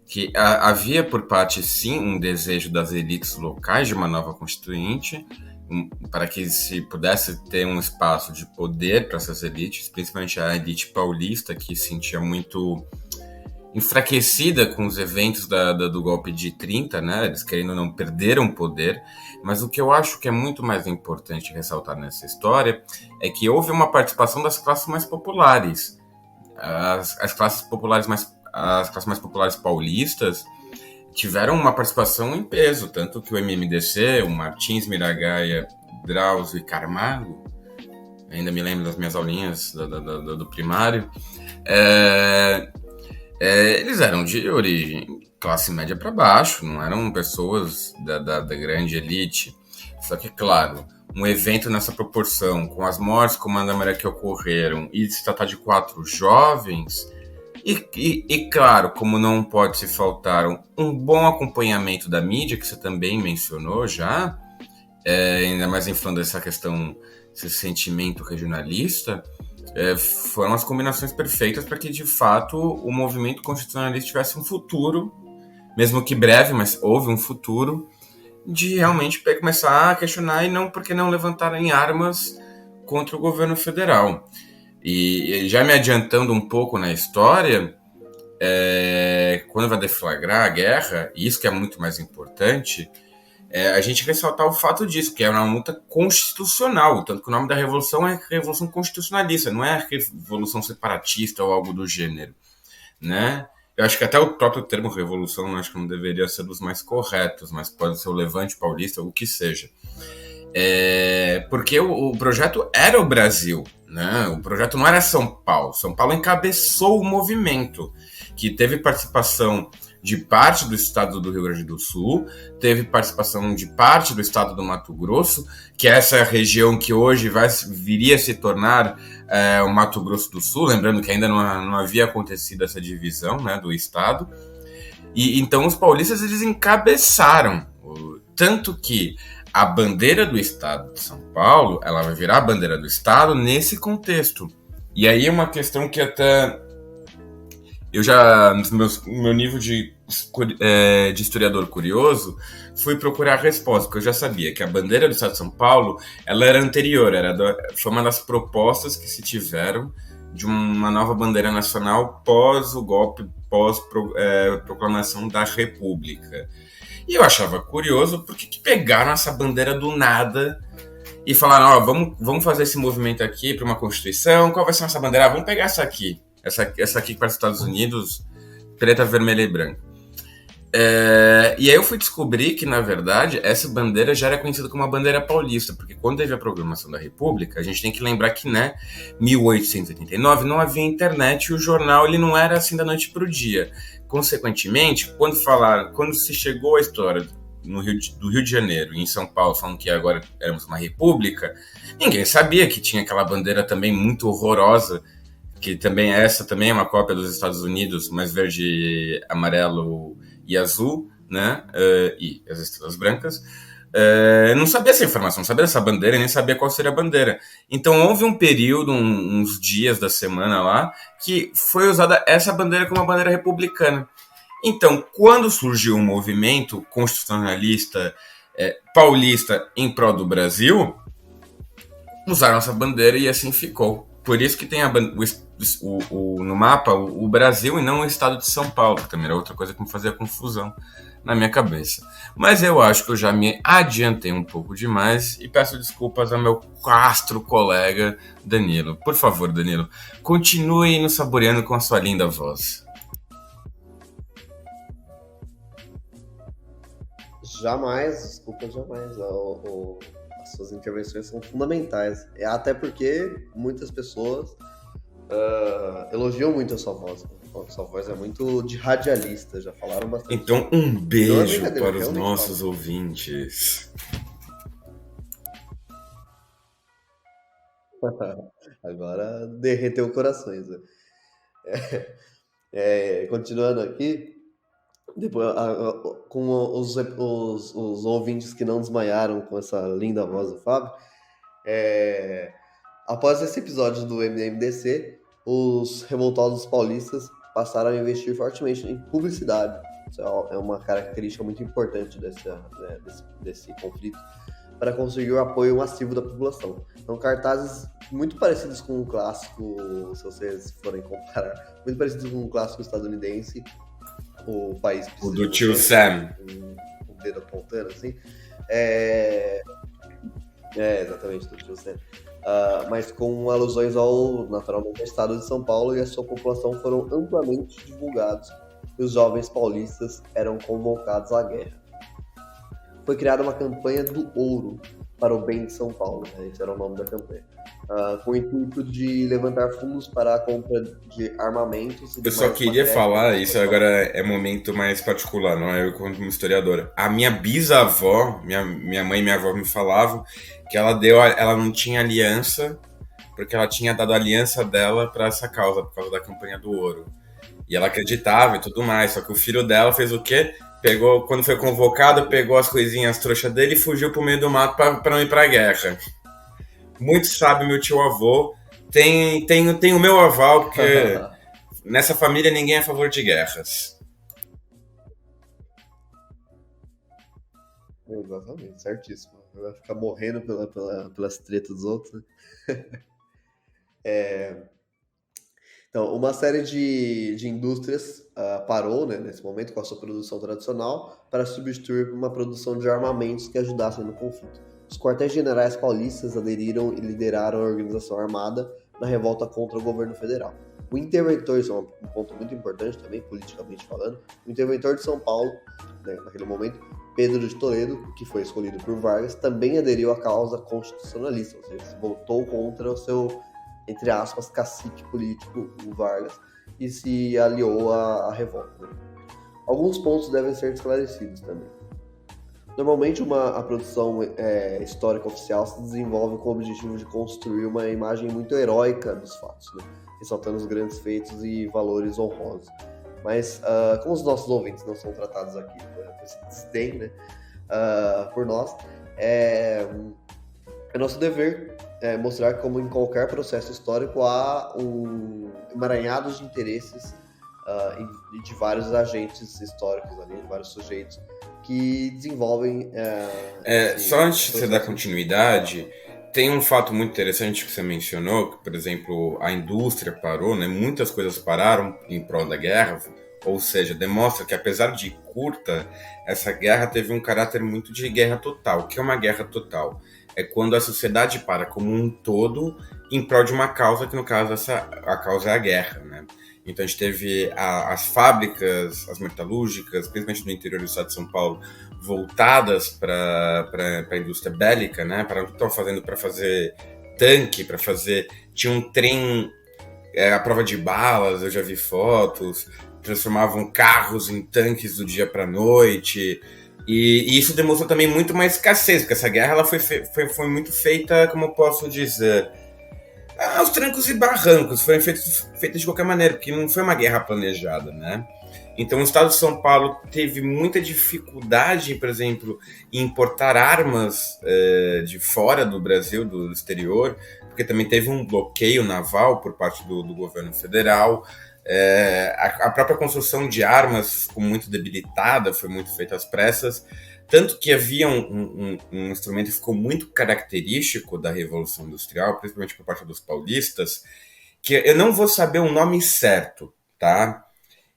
[SPEAKER 1] que havia por parte, sim, um desejo das elites locais de uma nova constituinte, para que se pudesse ter um espaço de poder para essas elites, principalmente a elite paulista, que se sentia muito enfraquecida com os eventos do golpe de 30, né? Eles, querendo ou não, perderam poder. Mas o que eu acho que é muito mais importante ressaltar nessa história é que houve uma participação das classes mais populares. As classes mais populares paulistas tiveram uma participação em peso, tanto que o MMDC, o Martins, Miragaia, Drauzio e Camargo, ainda me lembro das minhas aulinhas do primário, eles eram de origem classe média para baixo, não eram pessoas da grande elite. Só que, claro, um evento nessa proporção, com as mortes como a da Maria que ocorreram, e se tratar de 4 jovens... E claro, como não pode se faltar um bom acompanhamento da mídia, que você também mencionou já, ainda mais inflando essa questão, esse sentimento regionalista, foram as combinações perfeitas para que, de fato, o movimento constitucionalista tivesse um futuro, mesmo que breve, mas houve um futuro, de realmente começar a questionar, e não porque não levantarem armas contra o governo federal. E já me adiantando um pouco na história, quando vai deflagrar a guerra, e isso que é muito mais importante, a gente ressaltar o fato disso, que é uma luta constitucional, tanto que o nome da revolução é Revolução Constitucionalista, não é Revolução Separatista ou algo do gênero, né? Eu acho que até o próprio termo revolução, acho que não deveria ser dos mais corretos, mas pode ser o Levante Paulista, ou o que seja. Porque o projeto era o Brasil, né? O projeto não era São Paulo. São Paulo encabeçou o movimento, que teve participação de parte do estado do Rio Grande do Sul, teve participação de parte do estado do Mato Grosso, que é essa região que hoje viria a se tornar o Mato Grosso do Sul, lembrando que ainda não havia acontecido essa divisão, né, do estado. E então os paulistas, eles encabeçaram, tanto que a bandeira do estado de São Paulo, ela vai virar a bandeira do estado nesse contexto. E aí é uma questão que até eu já, no meu nível de historiador curioso, fui procurar a resposta, porque eu já sabia que a bandeira do estado de São Paulo, ela era anterior, foi uma das propostas que se tiveram de uma nova bandeira nacional pós o golpe, pós proclamação da República. E eu achava curioso porque que pegaram essa bandeira do nada e falaram, vamos fazer esse movimento aqui para uma Constituição, qual vai ser a nossa bandeira? Vamos pegar essa aqui. Essa aqui para os Estados Unidos, preta, vermelha e branca. E aí eu fui descobrir que, na verdade, essa bandeira já era conhecida como a bandeira paulista, porque quando teve a proclamação da República, a gente tem que lembrar que, né, 1889 não havia internet e o jornal ele não era assim da noite para o dia. Consequentemente, quando se chegou a história do Rio de Janeiro e em São Paulo, falando que agora éramos uma república, ninguém sabia que tinha aquela bandeira também muito horrorosa, que também essa também é uma cópia dos Estados Unidos, mas verde, amarelo e azul, né? E as estrelas brancas. Não sabia essa informação, não sabia dessa bandeira, nem sabia qual seria a bandeira. Então houve um período, uns dias da semana lá, que foi usada essa bandeira como uma bandeira republicana. Então, quando surgiu um movimento constitucionalista paulista em prol do Brasil, usaram essa bandeira e assim ficou. Por isso que tem no mapa o Brasil e não o estado de São Paulo, que também era outra coisa que me fazia confusão na minha cabeça. Mas eu acho que eu já me adiantei um pouco demais e peço desculpas ao meu castro colega Danilo. Por favor, Danilo, continue nos saboreando com a sua linda voz.
[SPEAKER 2] Jamais, desculpa, jamais. As suas intervenções são fundamentais. Até porque muitas pessoas elogiam muito a sua voz. Sua voz é muito de radialista, já falaram bastante.
[SPEAKER 1] Então, um beijo para os nossos ouvintes.
[SPEAKER 2] Agora derreteu corações. Né? Continuando aqui, depois, com os ouvintes que não desmaiaram com essa linda voz do Fábio, após esse episódio do MMDC, os revoltosos paulistas passaram a investir fortemente em publicidade. Isso é uma característica muito importante desse conflito, para conseguir o apoio massivo da população. Então, cartazes muito parecidos com um clássico, se vocês forem comparar, muito parecidos com um clássico estadunidense, o país
[SPEAKER 1] o do tio Sam,
[SPEAKER 2] o dedo apontando assim, exatamente, do tio Sam, mas com alusões naturalmente ao estado de São Paulo e a sua população foram amplamente divulgados e os jovens paulistas eram convocados à guerra. Foi criada uma campanha do ouro para o bem de São Paulo, né? Esse era o nome da campanha, com o intuito de levantar fundos para a compra de armamentos.
[SPEAKER 1] Eu só queria falar, isso agora é momento mais particular, não é eu como historiadora. A minha bisavó, minha mãe e minha avó me falavam que ela não tinha aliança, porque ela tinha dado a aliança dela para essa causa, por causa da campanha do ouro. E ela acreditava e tudo mais, só que o filho dela fez o quê? Quando foi convocado, pegou as coisinhas trouxas dele e fugiu pro meio do mato para não ir pra guerra. Muito sabe meu tio avô. Tem o meu aval, porque nessa família ninguém é a favor de guerras.
[SPEAKER 2] Exatamente, certíssimo. Vai ficar morrendo pelas tretas dos outros, né? Então, uma série de indústrias parou, né, nesse momento com a sua produção tradicional para substituir uma produção de armamentos que ajudassem no conflito. Os quartéis-generais paulistas aderiram e lideraram a organização armada na revolta contra o governo federal. O interventor, isso é um ponto muito importante também, politicamente falando, o interventor de São Paulo, né, naquele momento, Pedro de Toledo, que foi escolhido por Vargas, também aderiu à causa constitucionalista, ou seja, votou contra o seu, entre aspas, cacique político, o Vargas, e se aliou à revolta. Né? Alguns pontos devem ser esclarecidos também. Normalmente, a produção histórica oficial se desenvolve com o objetivo de construir uma imagem muito heróica dos fatos, né? Ressaltando os grandes feitos e valores honrosos. Mas, como os nossos ouvintes não são tratados aqui com esse desdém, né, por nós, é nosso dever mostrar que, como em qualquer processo histórico, há um emaranhado de interesses de vários agentes históricos ali, de vários sujeitos que desenvolvem...
[SPEAKER 1] Só antes de você dar continuidade, tem um fato muito interessante que você mencionou, que, por exemplo, a indústria parou, né? Muitas coisas pararam em prol da guerra, ou seja, demonstra que, apesar de curta, essa guerra teve um caráter muito de guerra total. O que é uma guerra total? É quando a sociedade para como um todo em prol de uma causa, que no caso a causa é a guerra, né? Então a gente teve as fábricas, as metalúrgicas, principalmente no interior do estado de São Paulo, voltadas para a indústria bélica, né? Para o que estavam fazendo para fazer tanque, para fazer... Tinha um trem à prova de balas, eu já vi fotos, transformavam carros em tanques do dia para a noite. E isso demonstrou também muito mais escassez, porque essa guerra ela foi muito feita, como eu posso dizer, aos trancos e barrancos, foram feitas de qualquer maneira, porque não foi uma guerra planejada, né? Então o estado de São Paulo teve muita dificuldade, por exemplo, em importar armas de fora do Brasil, do exterior, porque também teve um bloqueio naval por parte do governo federal. A própria construção de armas ficou muito debilitada, foi muito feita às pressas, tanto que havia um instrumento que ficou muito característico da Revolução Industrial, principalmente por parte dos paulistas, que eu não vou saber o nome certo, tá?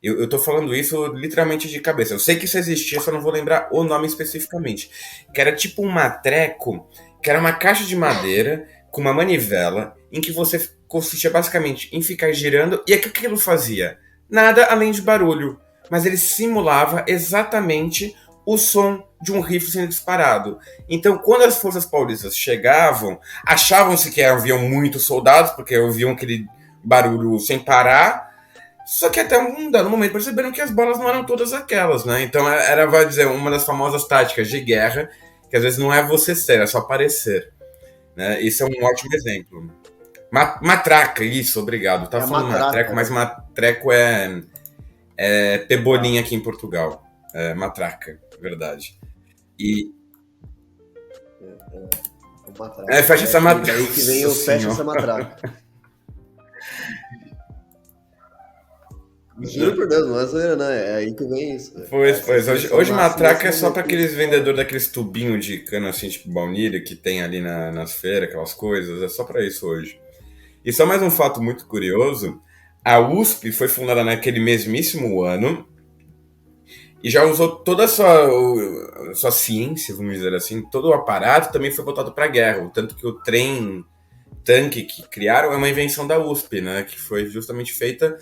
[SPEAKER 1] Eu tô falando isso literalmente de cabeça. Eu sei que isso existia, só não vou lembrar o nome especificamente. Que era tipo um matreco, que era uma caixa de madeira com uma manivela, em que você consistia basicamente em ficar girando. E o que aquilo fazia? Nada além de barulho. Mas ele simulava exatamente o som de um rifle sendo disparado. Então, quando as forças paulistas chegavam, achavam-se que haviam muitos soldados, porque ouviam aquele barulho sem parar. Só que até um dado momento perceberam que as balas não eram todas aquelas, né? Então era, vai dizer, uma das famosas táticas de guerra, que às vezes não é você ser, é só parecer. Né? Isso é um ótimo exemplo. Matraca, isso, obrigado. Tava falando matreco, mas matreco é pebolinha aqui em Portugal. É matraca, verdade. E... fecha essa matraca.
[SPEAKER 2] Aí que vem o fecha essa matraca. Juro por Deus, não é zoeira, não. É aí que vem isso.
[SPEAKER 1] Pois. Hoje matraca é só para aqueles vendedores daqueles tubinhos de cana, assim, tipo baunilha, que tem ali nas feiras, aquelas coisas. É só para isso hoje. E só mais um fato muito curioso. A USP foi fundada naquele mesmíssimo ano e já usou toda a sua ciência, vamos dizer assim, todo o aparato também foi voltado para a guerra. Tanto que o tanque que criaram é uma invenção da USP, né? Que foi justamente feita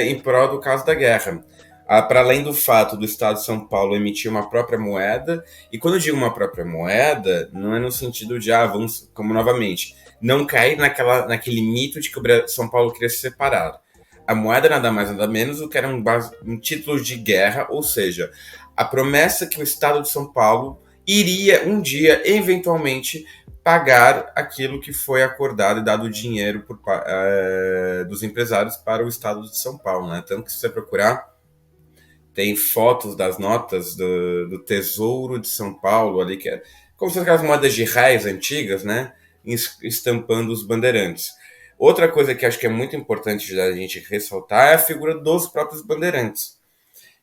[SPEAKER 1] em prol do caso da guerra. Para além do fato do Estado de São Paulo emitir uma própria moeda, e quando eu digo uma própria moeda, não é no sentido de, vamos, como novamente, não cair naquele mito de que o São Paulo queria se separar. A moeda nada mais nada menos do que era um título de guerra, ou seja, a promessa que o Estado de São Paulo iria um dia, eventualmente, pagar aquilo que foi acordado e dado dinheiro dos empresários para o estado de São Paulo, né? Tanto que se você procurar, tem fotos das notas do Tesouro de São Paulo, ali, que é como se fossem aquelas moedas de réis antigas, né? Estampando os bandeirantes. Outra coisa que acho que é muito importante da gente ressaltar é a figura dos próprios bandeirantes.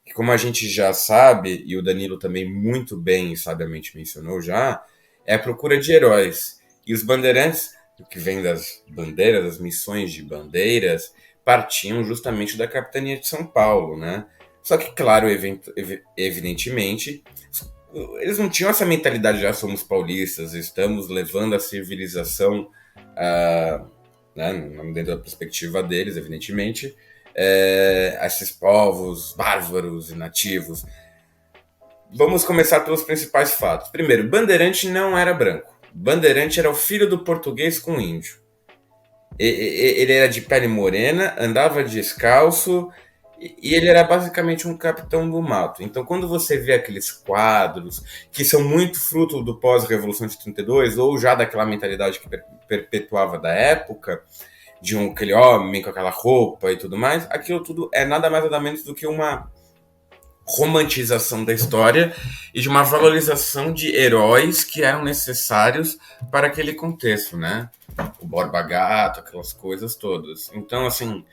[SPEAKER 1] Que, como a gente já sabe, e o Danilo também muito bem e sabiamente mencionou já, é a procura de heróis. E os bandeirantes, que vem das bandeiras, das missões de bandeiras, partiam justamente da capitania de São Paulo, né? Só que, claro, evidentemente, eles não tinham essa mentalidade de somos paulistas, estamos levando a civilização, né, dentro da perspectiva deles, evidentemente, a esses povos bárbaros e nativos. Vamos começar pelos principais fatos. Primeiro, Bandeirante não era branco. Bandeirante era o filho do português com índio. Ele era de pele morena, andava descalço e ele era basicamente um capitão do mato. Então, quando você vê aqueles quadros que são muito fruto do pós-Revolução de 32 ou já daquela mentalidade que perpetuava da época, de aquele homem com aquela roupa e tudo mais, aquilo tudo é nada mais nada menos do que uma romantização da história e de uma valorização de heróis que eram necessários para aquele contexto, né? O Borba Gato, aquelas coisas todas. Então, assim,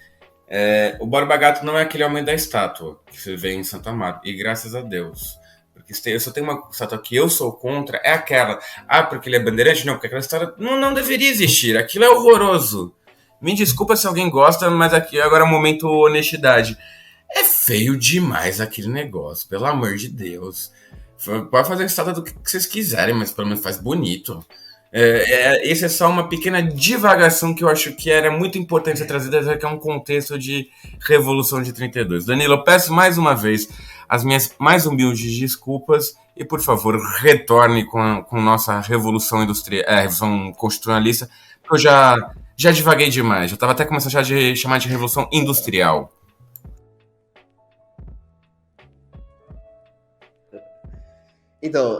[SPEAKER 1] o Borba Gato não é aquele homem da estátua que se vê em Santa Marta, e graças a Deus. Porque eu só tenho uma estátua que eu sou contra, é aquela. Porque ele é bandeirante? Não, porque aquela história não deveria existir. Aquilo é horroroso. Me desculpa se alguém gosta, mas aqui agora é o momento honestidade. É feio demais aquele negócio, pelo amor de Deus. Pode fazer a estátua do que vocês quiserem, mas pelo menos faz bonito. Esse é só uma pequena divagação que eu acho que era muito importante ser trazida, já que é um contexto de Revolução de 32. Danilo, eu peço mais uma vez as minhas mais humildes desculpas e, por favor, retorne com nossa Revolução Industrial, Revolução Constitucionalista, que eu já divaguei demais. Eu estava até começando a chamar de Revolução Industrial.
[SPEAKER 2] Então,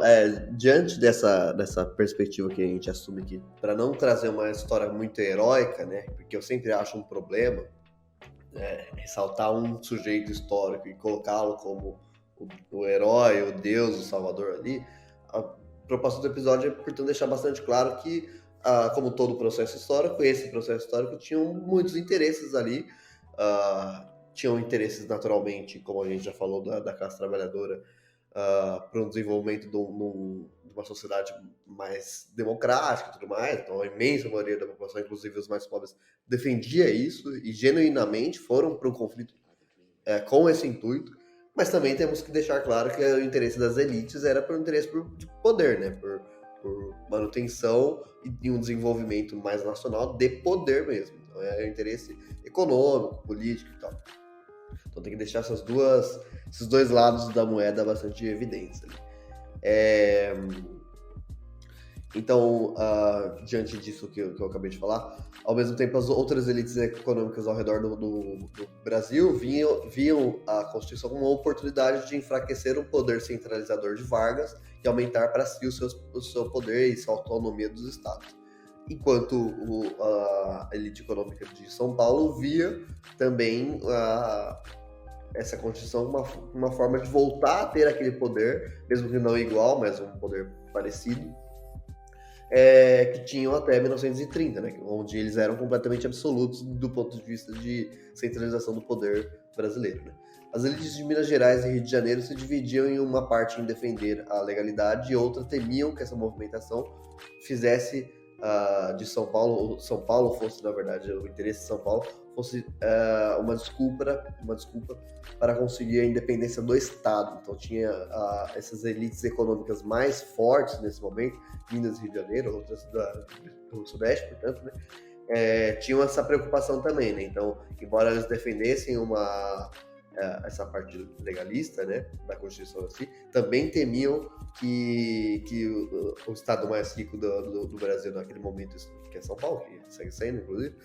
[SPEAKER 2] diante dessa perspectiva que a gente assume aqui, para não trazer uma história muito heróica, né? Porque eu sempre acho um problema ressaltar um sujeito histórico e colocá-lo como o herói, o Deus, o Salvador ali. A proposta do episódio é, portanto, deixar bastante claro que, como todo processo histórico, esse processo histórico tinha muitos interesses ali. Tinham interesses, naturalmente, como a gente já falou, da classe trabalhadora, para um desenvolvimento de uma sociedade mais democrática e tudo mais. Então, a imensa maioria da população, inclusive os mais pobres, defendia isso e genuinamente foram para o conflito com esse intuito. Mas também temos que deixar claro que o interesse das elites era por interesse de poder, né? Por manutenção e um desenvolvimento mais nacional de poder mesmo. Então, é interesse econômico, político e tal. Então tem que deixar esses dois lados da moeda bastante evidentes. Então, diante disso que eu acabei de falar, ao mesmo tempo as outras elites econômicas ao redor do Brasil viam a Constituição como uma oportunidade de enfraquecer o poder centralizador de Vargas e aumentar para si o seu poder e sua autonomia dos estados. Enquanto a elite econômica de São Paulo via também essa Constituição como uma forma de voltar a ter aquele poder, mesmo que não igual, mas um poder parecido, que tinham até 1930, né, onde eles eram completamente absolutos do ponto de vista de centralização do poder brasileiro. Né. As elites de Minas Gerais e Rio de Janeiro se dividiam em uma parte em defender a legalidade e outra temiam que essa movimentação fizesse de São Paulo fosse, na verdade, o interesse de São Paulo, fosse uma desculpa para conseguir a independência do Estado. Então tinha essas elites econômicas mais fortes nesse momento, Minas e Rio de Janeiro, outras do Sudeste, portanto, né, tinham essa preocupação também. Né? Então, embora eles defendessem essa parte legalista, né, da Constituição assim, também temiam que o estado mais rico do Brasil naquele momento, que é São Paulo, que segue sendo, inclusive,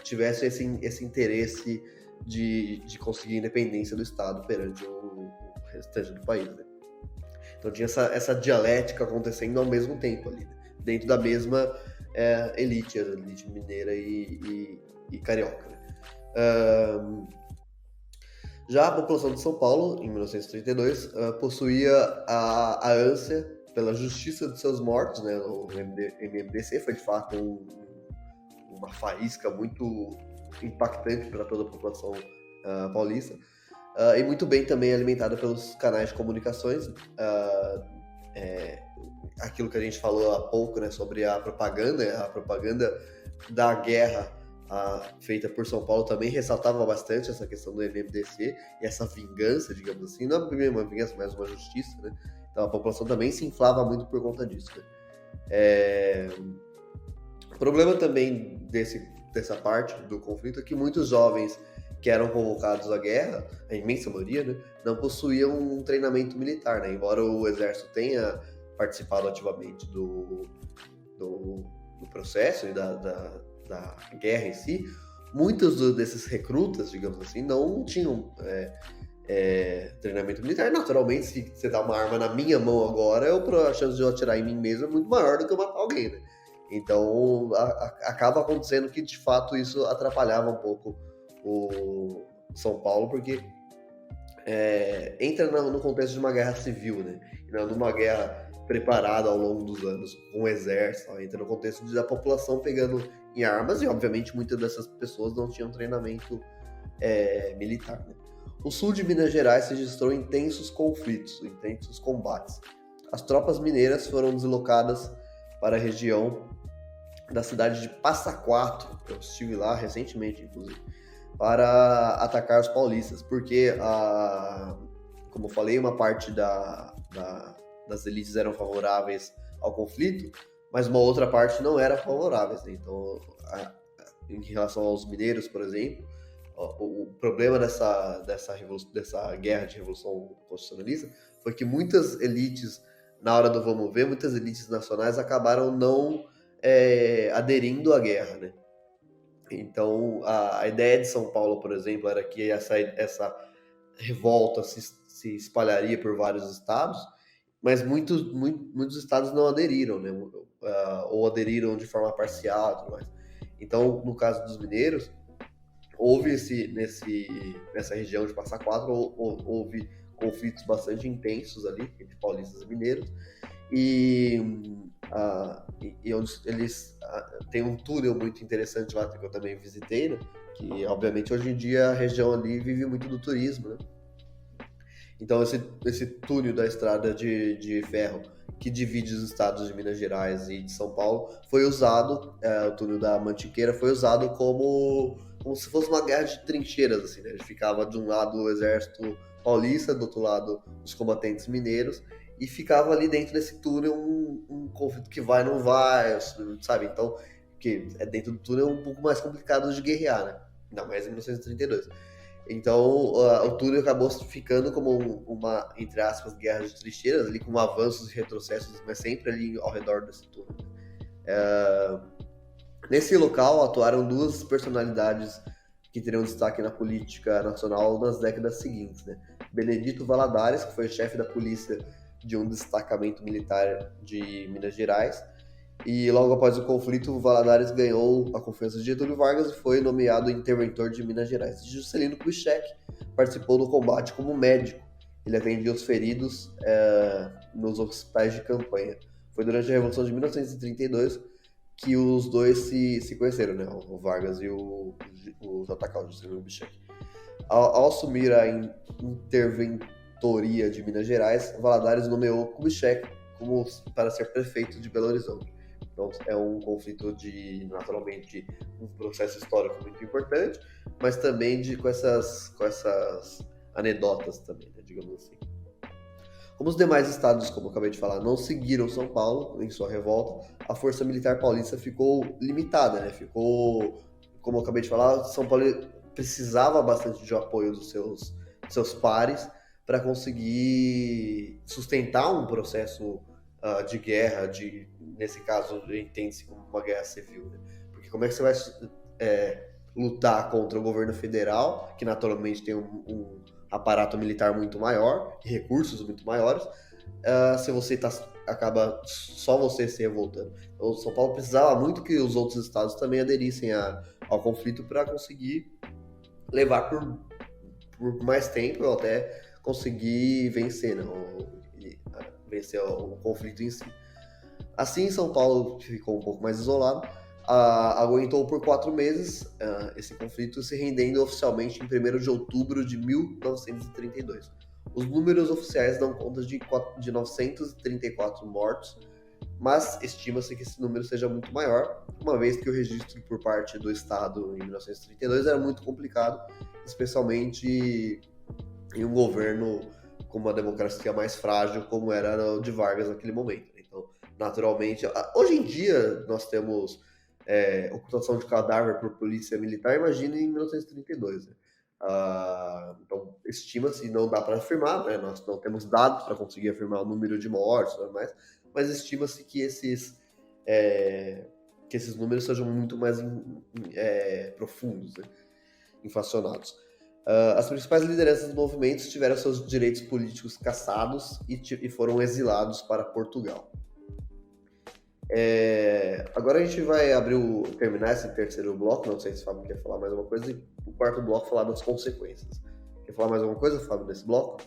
[SPEAKER 2] tivesse esse interesse de conseguir independência do Estado perante o restante do país. Né? Então tinha essa dialética acontecendo ao mesmo tempo ali, né? Dentro da mesma elite, a elite mineira e carioca. Né? Já a população de São Paulo, em 1932, possuía a ânsia pela justiça de seus mortos, né? O MMDC foi, de fato, uma faísca muito impactante para toda a população paulista, e muito bem também alimentada pelos canais de comunicações, aquilo que a gente falou há pouco, né, sobre a propaganda da guerra feita por São Paulo também ressaltava bastante essa questão do MMDC e essa vingança, digamos assim, não é uma vingança, mas uma justiça, né? Então a população também se inflava muito por conta disso. Né? O problema também dessa parte do conflito é que muitos jovens que eram convocados à guerra, a imensa maioria, né, não possuíam um treinamento militar, né? Embora o exército tenha participado ativamente do processo e da guerra em si, muitos desses recrutas, digamos assim, não tinham treinamento militar. Naturalmente, se você dá uma arma na minha mão agora, a chance de eu atirar em mim mesmo é muito maior do que eu matar alguém, né? Então, acaba acontecendo que, de fato, isso atrapalhava um pouco o São Paulo, porque entra no contexto de uma guerra civil, né? E não numa guerra preparada ao longo dos anos, com o exército, entra no contexto da população pegando em armas, e obviamente muitas dessas pessoas não tinham treinamento militar. Né? O sul de Minas Gerais registrou intensos conflitos, intensos combates. As tropas mineiras foram deslocadas para a região da cidade de Passa Quatro, eu estive lá recentemente, inclusive, para atacar os paulistas, porque, como eu falei, uma parte das elites eram favoráveis ao conflito, mas uma outra parte não era favorável, né? Então, em relação aos mineiros, por exemplo, o problema dessa guerra de revolução constitucionalista foi que muitas elites, na hora do vamos ver, muitas elites nacionais acabaram não aderindo à guerra, né? Então, a ideia de São Paulo, por exemplo, era que essa revolta se espalharia por vários estados, mas muitos estados não aderiram, né? Ou aderiram de forma parcial e tudo mais. Então, no caso dos mineiros, houve nessa região de Passa Quatro, houve conflitos bastante intensos ali, entre paulistas e mineiros, e onde eles tem um túnel muito interessante lá, que eu também visitei, né? Que obviamente hoje em dia a região ali vive muito do turismo, né? Então esse túnel da estrada de ferro que divide os estados de Minas Gerais e de São Paulo foi usado, o túnel da Mantiqueira foi usado como se fosse uma guerra de trincheiras, assim, né? Ele ficava de um lado o exército paulista, do outro lado os combatentes mineiros, e ficava ali dentro desse túnel um conflito que vai não vai, sabe? Então, que dentro do túnel é um pouco mais complicado de guerrear, né? Ainda mais em 1932. Então, o túnel acabou ficando como uma, entre aspas, guerra de trincheiras, ali com avanços e retrocessos, mas sempre ali ao redor desse túnel. Nesse local atuaram duas personalidades que teriam destaque na política nacional nas décadas seguintes, né? Benedito Valadares, que foi chefe da polícia de um destacamento militar de Minas Gerais, e logo após o conflito, Valadares ganhou a confiança de Getúlio Vargas e foi nomeado interventor de Minas Gerais. Juscelino Kubitschek participou do combate como médico. Ele atendia os feridos nos hospitais de campanha. Foi durante a Revolução de 1932 que os dois se conheceram, né? O Vargas e o JK, o Juscelino Kubitschek. Ao assumir a interventoria de Minas Gerais, Valadares nomeou Kubitschek para ser prefeito de Belo Horizonte. Então, é um conflito naturalmente, um processo histórico muito importante, mas também com essas anedotas também, né, digamos assim. Como os demais estados, como eu acabei de falar, não seguiram São Paulo em sua revolta, a força militar paulista ficou limitada, né? Ficou, como eu acabei de falar, São Paulo precisava bastante de apoio dos seus pares para conseguir sustentar um processo de guerra, nesse caso entende-se como uma guerra civil, né? Porque como é que você vai lutar contra o governo federal, que naturalmente tem um aparato militar muito maior, e recursos muito maiores, se você acaba só você se revoltando. Então, São Paulo precisava muito que os outros estados também aderissem ao conflito para conseguir levar por mais tempo ou até conseguir vencer, né? Vencer o conflito em si. Assim, São Paulo ficou um pouco mais isolado, aguentou por 4 meses esse conflito, se rendendo oficialmente em 1º de outubro de 1932. Os números oficiais dão conta de 934 mortos, mas estima-se que esse número seja muito maior, uma vez que o registro por parte do Estado em 1932 era muito complicado, especialmente em um governo com uma democracia mais frágil, como era o de Vargas naquele momento. Então, naturalmente, hoje em dia nós temos ocultação de cadáver por polícia militar, imagina em 1932. Né? Então, estima-se, não dá para afirmar, né? Nós não temos dados para conseguir afirmar o número de mortes e tudo mais, mas estima-se que esses números sejam muito mais profundos, né? Inflacionados. As principais lideranças dos movimentos tiveram seus direitos políticos cassados e foram exilados para Portugal. Agora a gente vai terminar esse terceiro bloco, não sei se o Fábio quer falar mais alguma coisa, e o quarto bloco falar das consequências. Quer falar mais alguma coisa, Fábio, nesse bloco?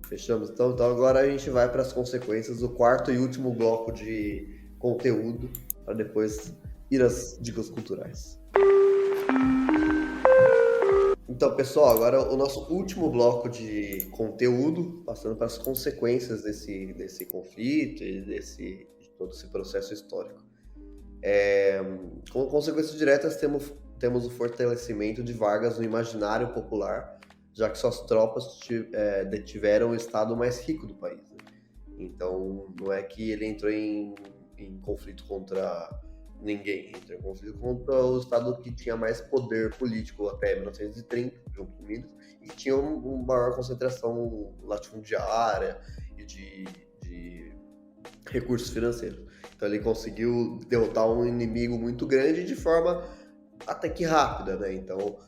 [SPEAKER 2] Fechamos então? Então agora a gente vai para as consequências do quarto e último bloco de conteúdo, para depois ir às dicas culturais. Então, pessoal, agora o nosso último bloco de conteúdo, passando para as consequências desse conflito e de todo esse processo histórico. Como consequências diretas, temos o fortalecimento de Vargas no imaginário popular, já que suas tropas detiveram o estado mais rico do país. Né? Então, não é que ele entrou em conflito contra ninguém, entrou em conflito contra o Estado que tinha mais poder político até 1930, junto com Minas, e tinha uma maior concentração latifundiária e de recursos financeiros. Então ele conseguiu derrotar um inimigo muito grande de forma até que rápida, né? Então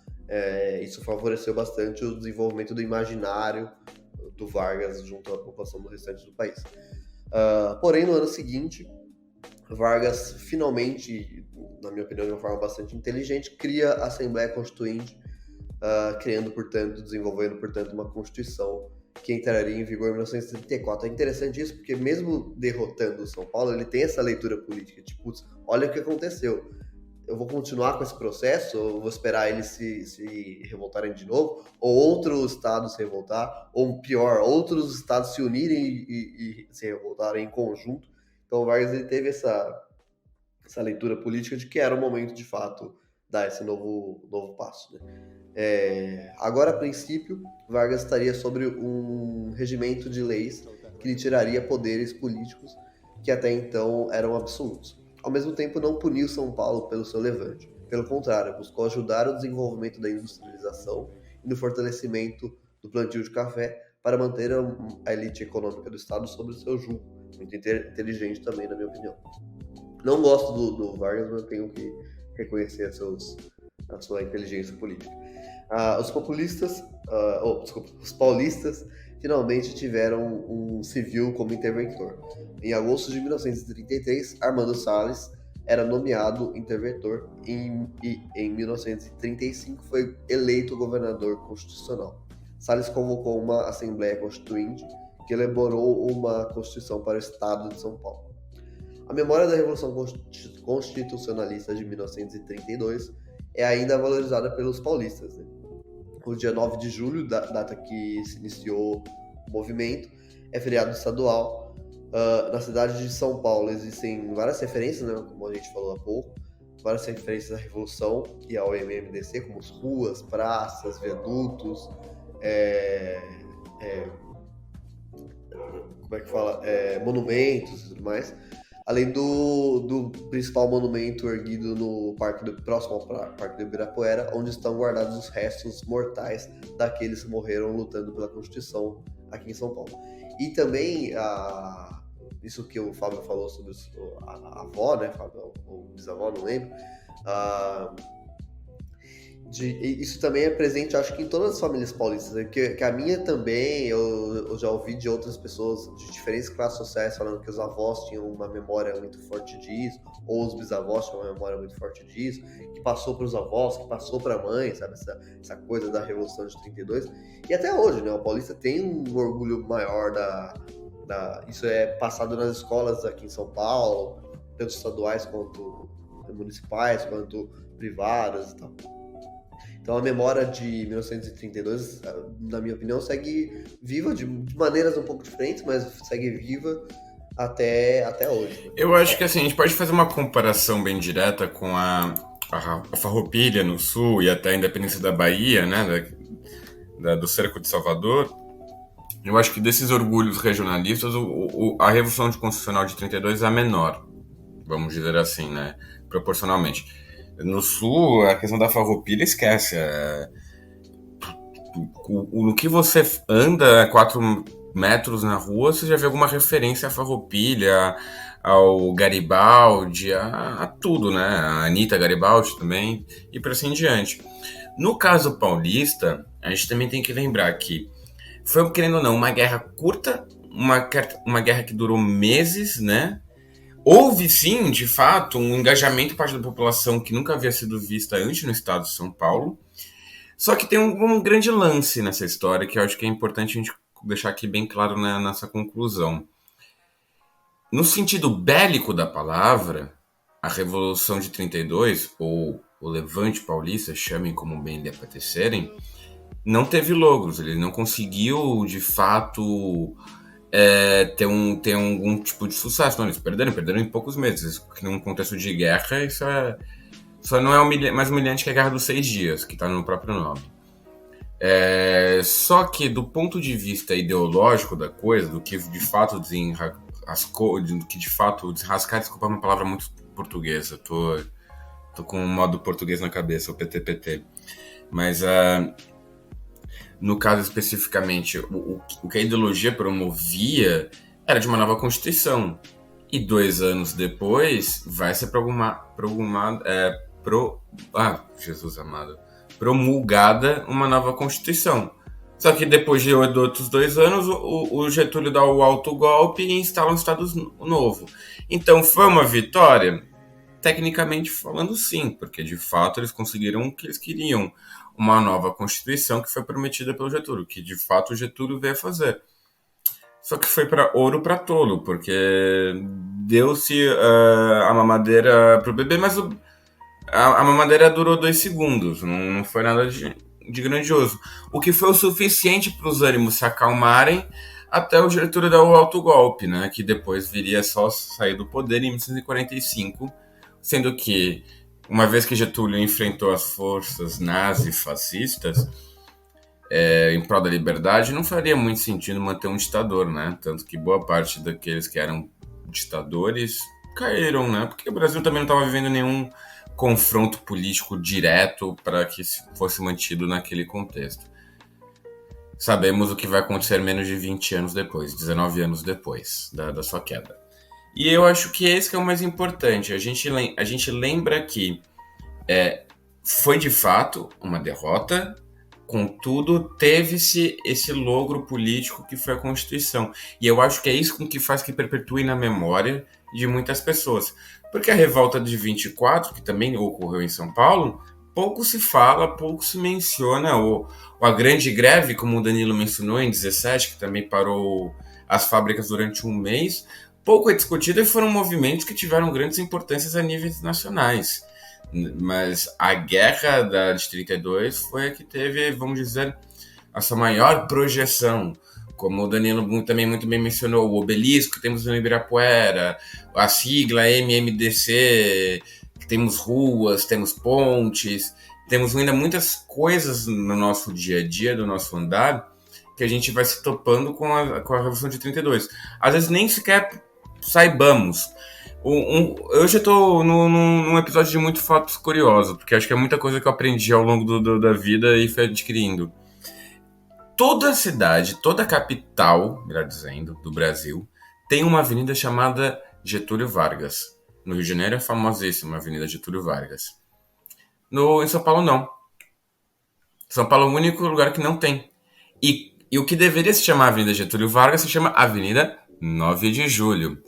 [SPEAKER 2] isso favoreceu bastante o desenvolvimento do imaginário do Vargas junto à população do restante do país. Porém, no ano seguinte, Vargas finalmente, na minha opinião, de uma forma bastante inteligente, cria a Assembleia Constituinte, desenvolvendo, portanto, uma Constituição que entraria em vigor em 1934. É interessante isso, porque mesmo derrotando o São Paulo, ele tem essa leitura política, tipo, olha o que aconteceu, eu vou continuar com esse processo, ou vou esperar eles se revoltarem de novo, ou outro estado se revoltar, ou pior, outros estados se unirem e se revoltarem em conjunto. Então o Vargas ele teve essa leitura política de que era o momento, de fato, dar esse novo passo, né? Agora, a princípio, Vargas estaria sobre um regimento de leis que lhe tiraria poderes políticos que até então eram absolutos. Ao mesmo tempo, não puniu São Paulo pelo seu levante. Pelo contrário, buscou ajudar o desenvolvimento da industrialização e no fortalecimento do plantio de café para manter a elite econômica do Estado sob o seu jugo. Muito inteligente também, na minha opinião. Não gosto do Vargas, mas eu tenho que reconhecer a sua inteligência política. Os paulistas finalmente tiveram um civil como interventor. Em agosto de 1933, Armando Salles era nomeado interventor e em 1935 foi eleito governador constitucional. Salles convocou uma Assembleia Constituinte que elaborou uma Constituição para o Estado de São Paulo. A memória da Revolução Constitucionalista de 1932 é ainda valorizada pelos paulistas, né? O dia 9 de julho, data que se iniciou o movimento, é feriado estadual. Na cidade de São Paulo existem várias referências, né, como a gente falou há pouco, várias referências à Revolução e ao MMDC, como as ruas, praças, viadutos, monumentos e tudo mais. Além do principal monumento erguido no próximo ao Parque do Ibirapuera, onde estão guardados os restos mortais daqueles que morreram lutando pela Constituição aqui em São Paulo. E também, isso que o Fábio falou sobre a avó, né, Fábio, ou bisavó, não lembro, isso também é presente, acho que em todas as famílias paulistas, né? Que a minha também, eu já ouvi de outras pessoas de diferentes classes sociais falando que os avós tinham uma memória muito forte disso, ou os bisavós tinham uma memória muito forte disso, que passou para os avós, que passou para a mãe, sabe? Essa coisa da Revolução de 32. E até hoje, né? O paulista tem um orgulho maior isso é passado nas escolas aqui em São Paulo, tanto estaduais quanto municipais, quanto privadas e tal. Então a memória de 1932, na minha opinião, segue viva de maneiras um pouco diferentes, mas segue viva até hoje.
[SPEAKER 1] Eu acho que assim, a gente pode fazer uma comparação bem direta com a Farroupilha no sul e até a independência da Bahia, né, do cerco de Salvador. Eu acho que desses orgulhos regionalistas, a Revolução Constitucional de 32 é a menor, vamos dizer assim, né, proporcionalmente. No sul, a questão da Farroupilha, esquece. No que você anda 4 metros na rua, você já vê alguma referência à Farroupilha, ao Garibaldi, a tudo, né? A Anitta Garibaldi também, e por assim em diante. No caso paulista, a gente também tem que lembrar que foi, querendo ou não, uma guerra curta, uma guerra que durou meses, né? Houve, sim, de fato, um engajamento por parte da população que nunca havia sido vista antes no estado de São Paulo. Só que tem um grande lance nessa história que eu acho que é importante a gente deixar aqui bem claro nessa conclusão. No sentido bélico da palavra, a Revolução de 32, ou o Levante Paulista, chamem como bem lhe apetecerem, não teve logros. Ele não conseguiu, de fato, ter algum tipo de sucesso. Não, eles perderam em poucos meses. Porque num contexto de guerra, isso não é mais humilhante que a Guerra dos 6 Dias, que está no próprio nome. Só que do ponto de vista ideológico da coisa, do que de fato do que de fato desrascar, desculpa, é uma palavra muito portuguesa, tô com um modo português na cabeça, o PTPT. Mas no caso especificamente, o que a ideologia promovia era de uma nova Constituição. E 2 anos depois vai ser Jesus amado, promulgada uma nova Constituição. Só que depois de outros 2 anos, o Getúlio dá o autogolpe e instala um Estado novo. Então foi uma vitória? Tecnicamente falando, sim, porque de fato eles conseguiram o que eles queriam. Uma nova Constituição que foi prometida pelo Getúlio, que de fato o Getúlio veio fazer. Só que foi para ouro para tolo, porque deu-se a mamadeira pro bebê, mas a mamadeira durou 2 segundos, não foi nada de grandioso. O que foi o suficiente para os ânimos se acalmarem até o Getúlio dar o autogolpe, né? Que depois viria só sair do poder em 1945, sendo que, uma vez que Getúlio enfrentou as forças nazi-fascistas, em prol da liberdade, não faria muito sentido manter um ditador, né? Tanto que boa parte daqueles que eram ditadores caíram, né? Porque o Brasil também não estava vivendo nenhum confronto político direto para que fosse mantido naquele contexto. Sabemos o que vai acontecer menos de 20 anos depois, 19 anos depois da sua queda. E eu acho que esse que é o mais importante. A gente lembra que foi de fato uma derrota, contudo, teve-se esse logro político que foi a Constituição. E eu acho que é isso que faz que perpetue na memória de muitas pessoas. Porque a revolta de 24, que também ocorreu em São Paulo, pouco se fala, pouco se menciona. Ou a grande greve, como o Danilo mencionou, em 17, que também parou as fábricas durante um mês, pouco é discutido e foram movimentos que tiveram grandes importâncias a níveis nacionais. Mas a guerra de 32 foi a que teve, vamos dizer, a sua maior projeção. Como o Danilo também muito bem mencionou, o obelisco que temos no Ibirapuera, a sigla MMDC, temos ruas, temos pontes, temos ainda muitas coisas no nosso dia a dia, do nosso andar, que a gente vai se topando com a Revolução de 32. Às vezes nem sequer saibamos. Eu já estou num episódio de muito fatos curiosos, porque acho que é muita coisa que eu aprendi ao longo da vida e fui adquirindo. Toda cidade, toda capital, melhor dizendo, do Brasil, tem uma avenida chamada Getúlio Vargas. No Rio de Janeiro é famosíssima a Avenida Getúlio Vargas. Em São Paulo, não. São Paulo é o único lugar que não tem. E o que deveria se chamar Avenida Getúlio Vargas se chama Avenida 9 de Julho.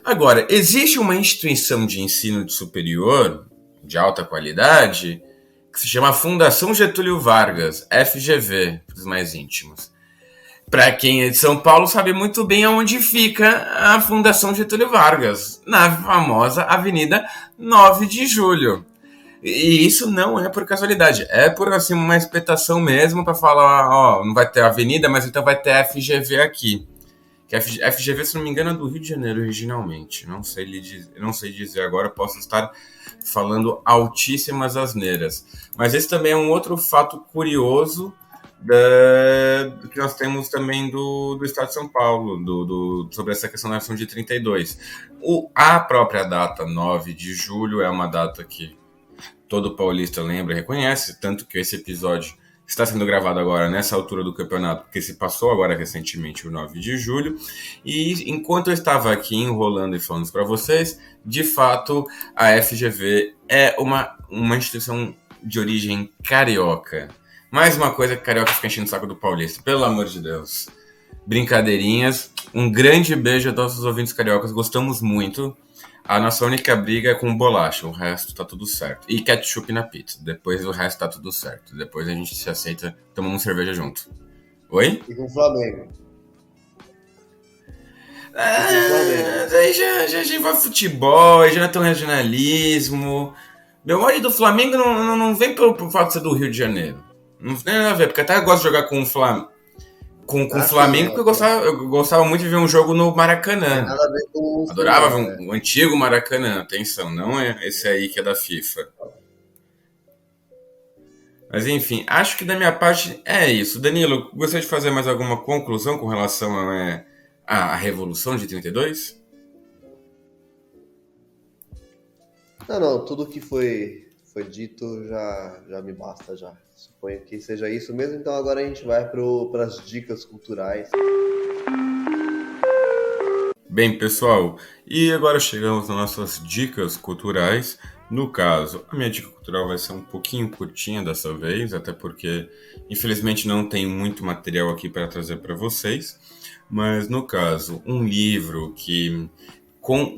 [SPEAKER 1] Agora, existe uma instituição de ensino superior, de alta qualidade, que se chama Fundação Getúlio Vargas, FGV, para os mais íntimos. Para quem é de São Paulo sabe muito bem aonde fica a Fundação Getúlio Vargas, na famosa Avenida 9 de Julho. E isso não é por casualidade, é por assim, uma espetação mesmo para falar, ó, não vai ter avenida, mas então vai ter FGV aqui. Que a FGV, se não me engano, é do Rio de Janeiro originalmente. Não sei dizer agora, posso estar falando altíssimas asneiras. Mas esse também é um outro fato curioso que nós temos também do Estado de São Paulo, sobre essa questão da Revolução de 32. A própria data 9 de julho é uma data que todo paulista lembra e reconhece, tanto que esse episódio está sendo gravado agora nessa altura do campeonato, porque se passou agora recentemente o 9 de julho. E enquanto eu estava aqui enrolando e falando para vocês, de fato a FGV é uma instituição de origem carioca. Mais uma coisa que carioca fica enchendo o saco do paulista, pelo amor de Deus. Brincadeirinhas, um grande beijo a todos os ouvintes cariocas, gostamos muito. A nossa única briga é com bolacha, o resto tá tudo certo. E ketchup na pizza, depois o resto tá tudo certo. Depois a gente se aceita tomando cerveja junto. Oi?
[SPEAKER 2] E com o Flamengo.
[SPEAKER 1] Aí já envolve futebol, já não é tão regionalismo. Meu ódio do Flamengo não vem pelo fato de ser do Rio de Janeiro. Não tem nada a ver, porque até eu gosto de jogar com o Flamengo. Com o Flamengo, porque eu gostava muito de ver um jogo no Maracanã.
[SPEAKER 2] Nada a ver com
[SPEAKER 1] Adorava ver o antigo Maracanã, atenção, não é esse aí que é da FIFA. Mas enfim, acho que da minha parte é isso. Danilo, gostaria de fazer mais alguma conclusão com relação à Revolução de 32?
[SPEAKER 2] Não, tudo que foi dito já me basta já. Suponho que seja isso mesmo, então agora a gente vai para as dicas culturais.
[SPEAKER 1] Bem, pessoal, e agora chegamos nas nossas dicas culturais. No caso, a minha dica cultural vai ser um pouquinho curtinha dessa vez, até porque, infelizmente, não tem muito material aqui para trazer para vocês. Mas, no caso, um livro que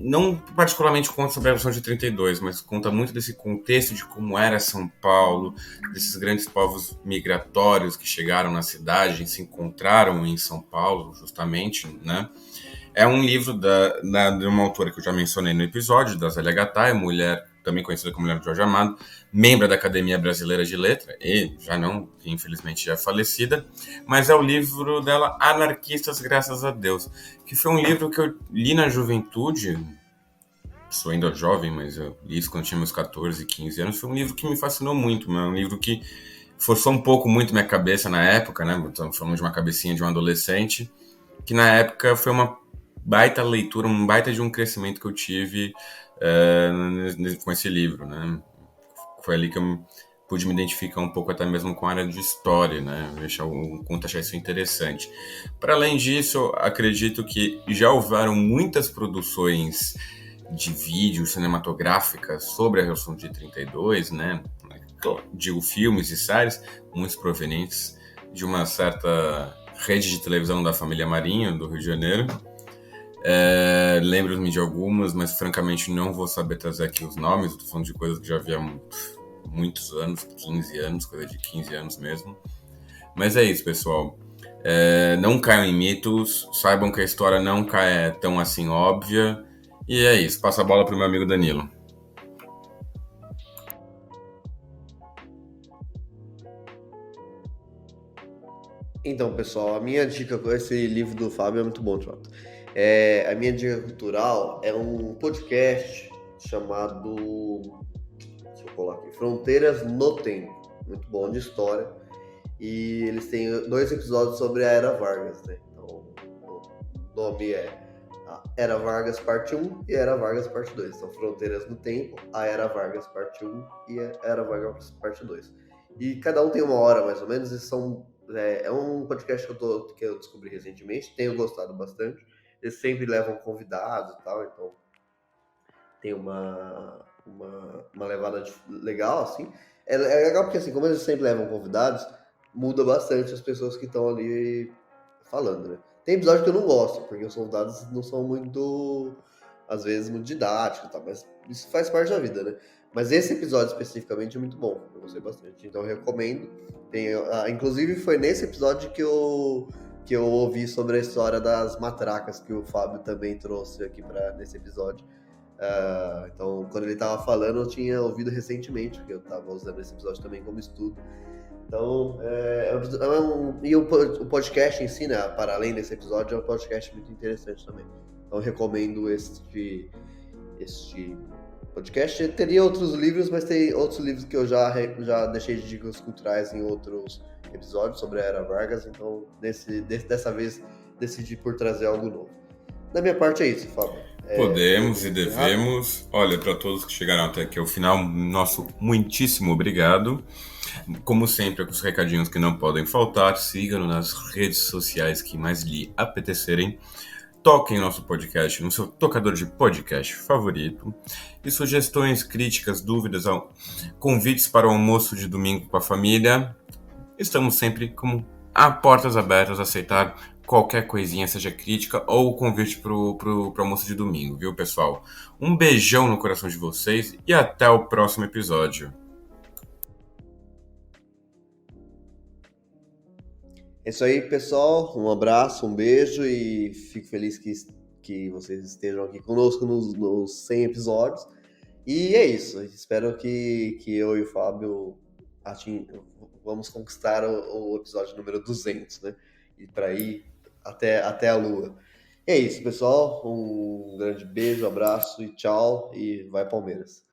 [SPEAKER 1] não particularmente conta sobre a Revolução de 32, mas conta muito desse contexto de como era São Paulo, desses grandes povos migratórios que chegaram na cidade e se encontraram em São Paulo, justamente, né? É um livro de uma autora que eu já mencionei no episódio, da Zélia Gattai, mulher também conhecida como Mulher de Jorge Amado, membro da Academia Brasileira de Letra, e já não, infelizmente, já falecida, mas é o livro dela, Anarquistas Graças a Deus, que foi um livro que eu li na juventude, sou ainda jovem, mas eu li isso quando tinha meus 14, 15 anos, foi um livro que me fascinou muito, é um livro que forçou um pouco muito minha cabeça na época, né? Estamos falando de uma cabecinha de um adolescente, que na época foi uma baita leitura, um baita de um crescimento que eu tive com esse livro, né? Foi ali que eu pude me identificar um pouco até mesmo com a área de história, né? Achar isso interessante. Para além disso, eu acredito que já houveram muitas produções de vídeo cinematográficas sobre a Revolução de 32, né? Digo, filmes e séries, muitos provenientes de uma certa rede de televisão da família Marinho, do Rio de Janeiro. Lembro-me de algumas, mas francamente não vou saber trazer aqui os nomes. Estou falando de coisas que já havia muitos anos, 15 anos, coisa de 15 anos mesmo. Mas é isso, pessoal. Não caiam em mitos, saibam que a história não é tão assim óbvia. E é isso, passa a bola para o meu amigo Danilo.
[SPEAKER 2] Então, pessoal, a minha dica com esse livro do Fábio é muito bom, Jota. A minha dica cultural é um podcast chamado, deixa eu colocar aqui, Fronteiras no Tempo. Muito bom de história. E eles têm 2 episódios sobre a Era Vargas, né? Então, o nome é a Era Vargas Parte 1 e Era Vargas Parte 2. São Fronteiras no Tempo, a Era Vargas Parte 1 e a Era Vargas Parte 2. E cada um tem 1 hora, mais ou menos, e é um podcast que eu descobri recentemente, tenho gostado bastante. Eles sempre levam convidados e tal, então tem uma levada legal, assim. É legal porque, assim, como eles sempre levam convidados, muda bastante as pessoas que estão ali falando, né? Tem episódio que eu não gosto, porque os convidados não são muito, às vezes, muito didáticos e tal, mas isso faz parte da vida, né? Mas esse episódio especificamente é muito bom, eu gostei bastante, então eu recomendo. Inclusive foi nesse episódio que eu ouvi sobre a história das matracas, que o Fábio também trouxe aqui nesse episódio. Então, quando ele estava falando, eu tinha ouvido recentemente, porque eu estava usando esse episódio também como estudo. Então, e o podcast em si, né, para além desse episódio, é um podcast muito interessante também. Então, eu recomendo este podcast. Teria outros livros, mas tem outros livros que eu já deixei de dicas culturais em outros episódios sobre a Era Vargas. Então, dessa vez, decidi por trazer algo novo. Da minha parte é isso, Fábio.
[SPEAKER 1] Podemos e devemos. Olha, para todos que chegaram até aqui ao final, nosso muitíssimo obrigado. Como sempre, com os recadinhos que não podem faltar, sigam-nos nas redes sociais que mais lhe apetecerem. Toquem nosso podcast no seu tocador de podcast favorito. E sugestões, críticas, dúvidas, convites para o almoço de domingo com a família. Estamos sempre com portas abertas a aceitar qualquer coisinha, seja crítica ou convite pro almoço de domingo, viu, pessoal? Um beijão no coração de vocês e até o próximo episódio.
[SPEAKER 2] É isso aí, pessoal. Um abraço, um beijo e fico feliz que vocês estejam aqui conosco nos 100 episódios. E é isso. Espero que eu e o Fábio vamos conquistar o episódio número 200, né? E para ir até a Lua. É isso, pessoal. Um grande beijo, abraço e tchau. E vai Palmeiras.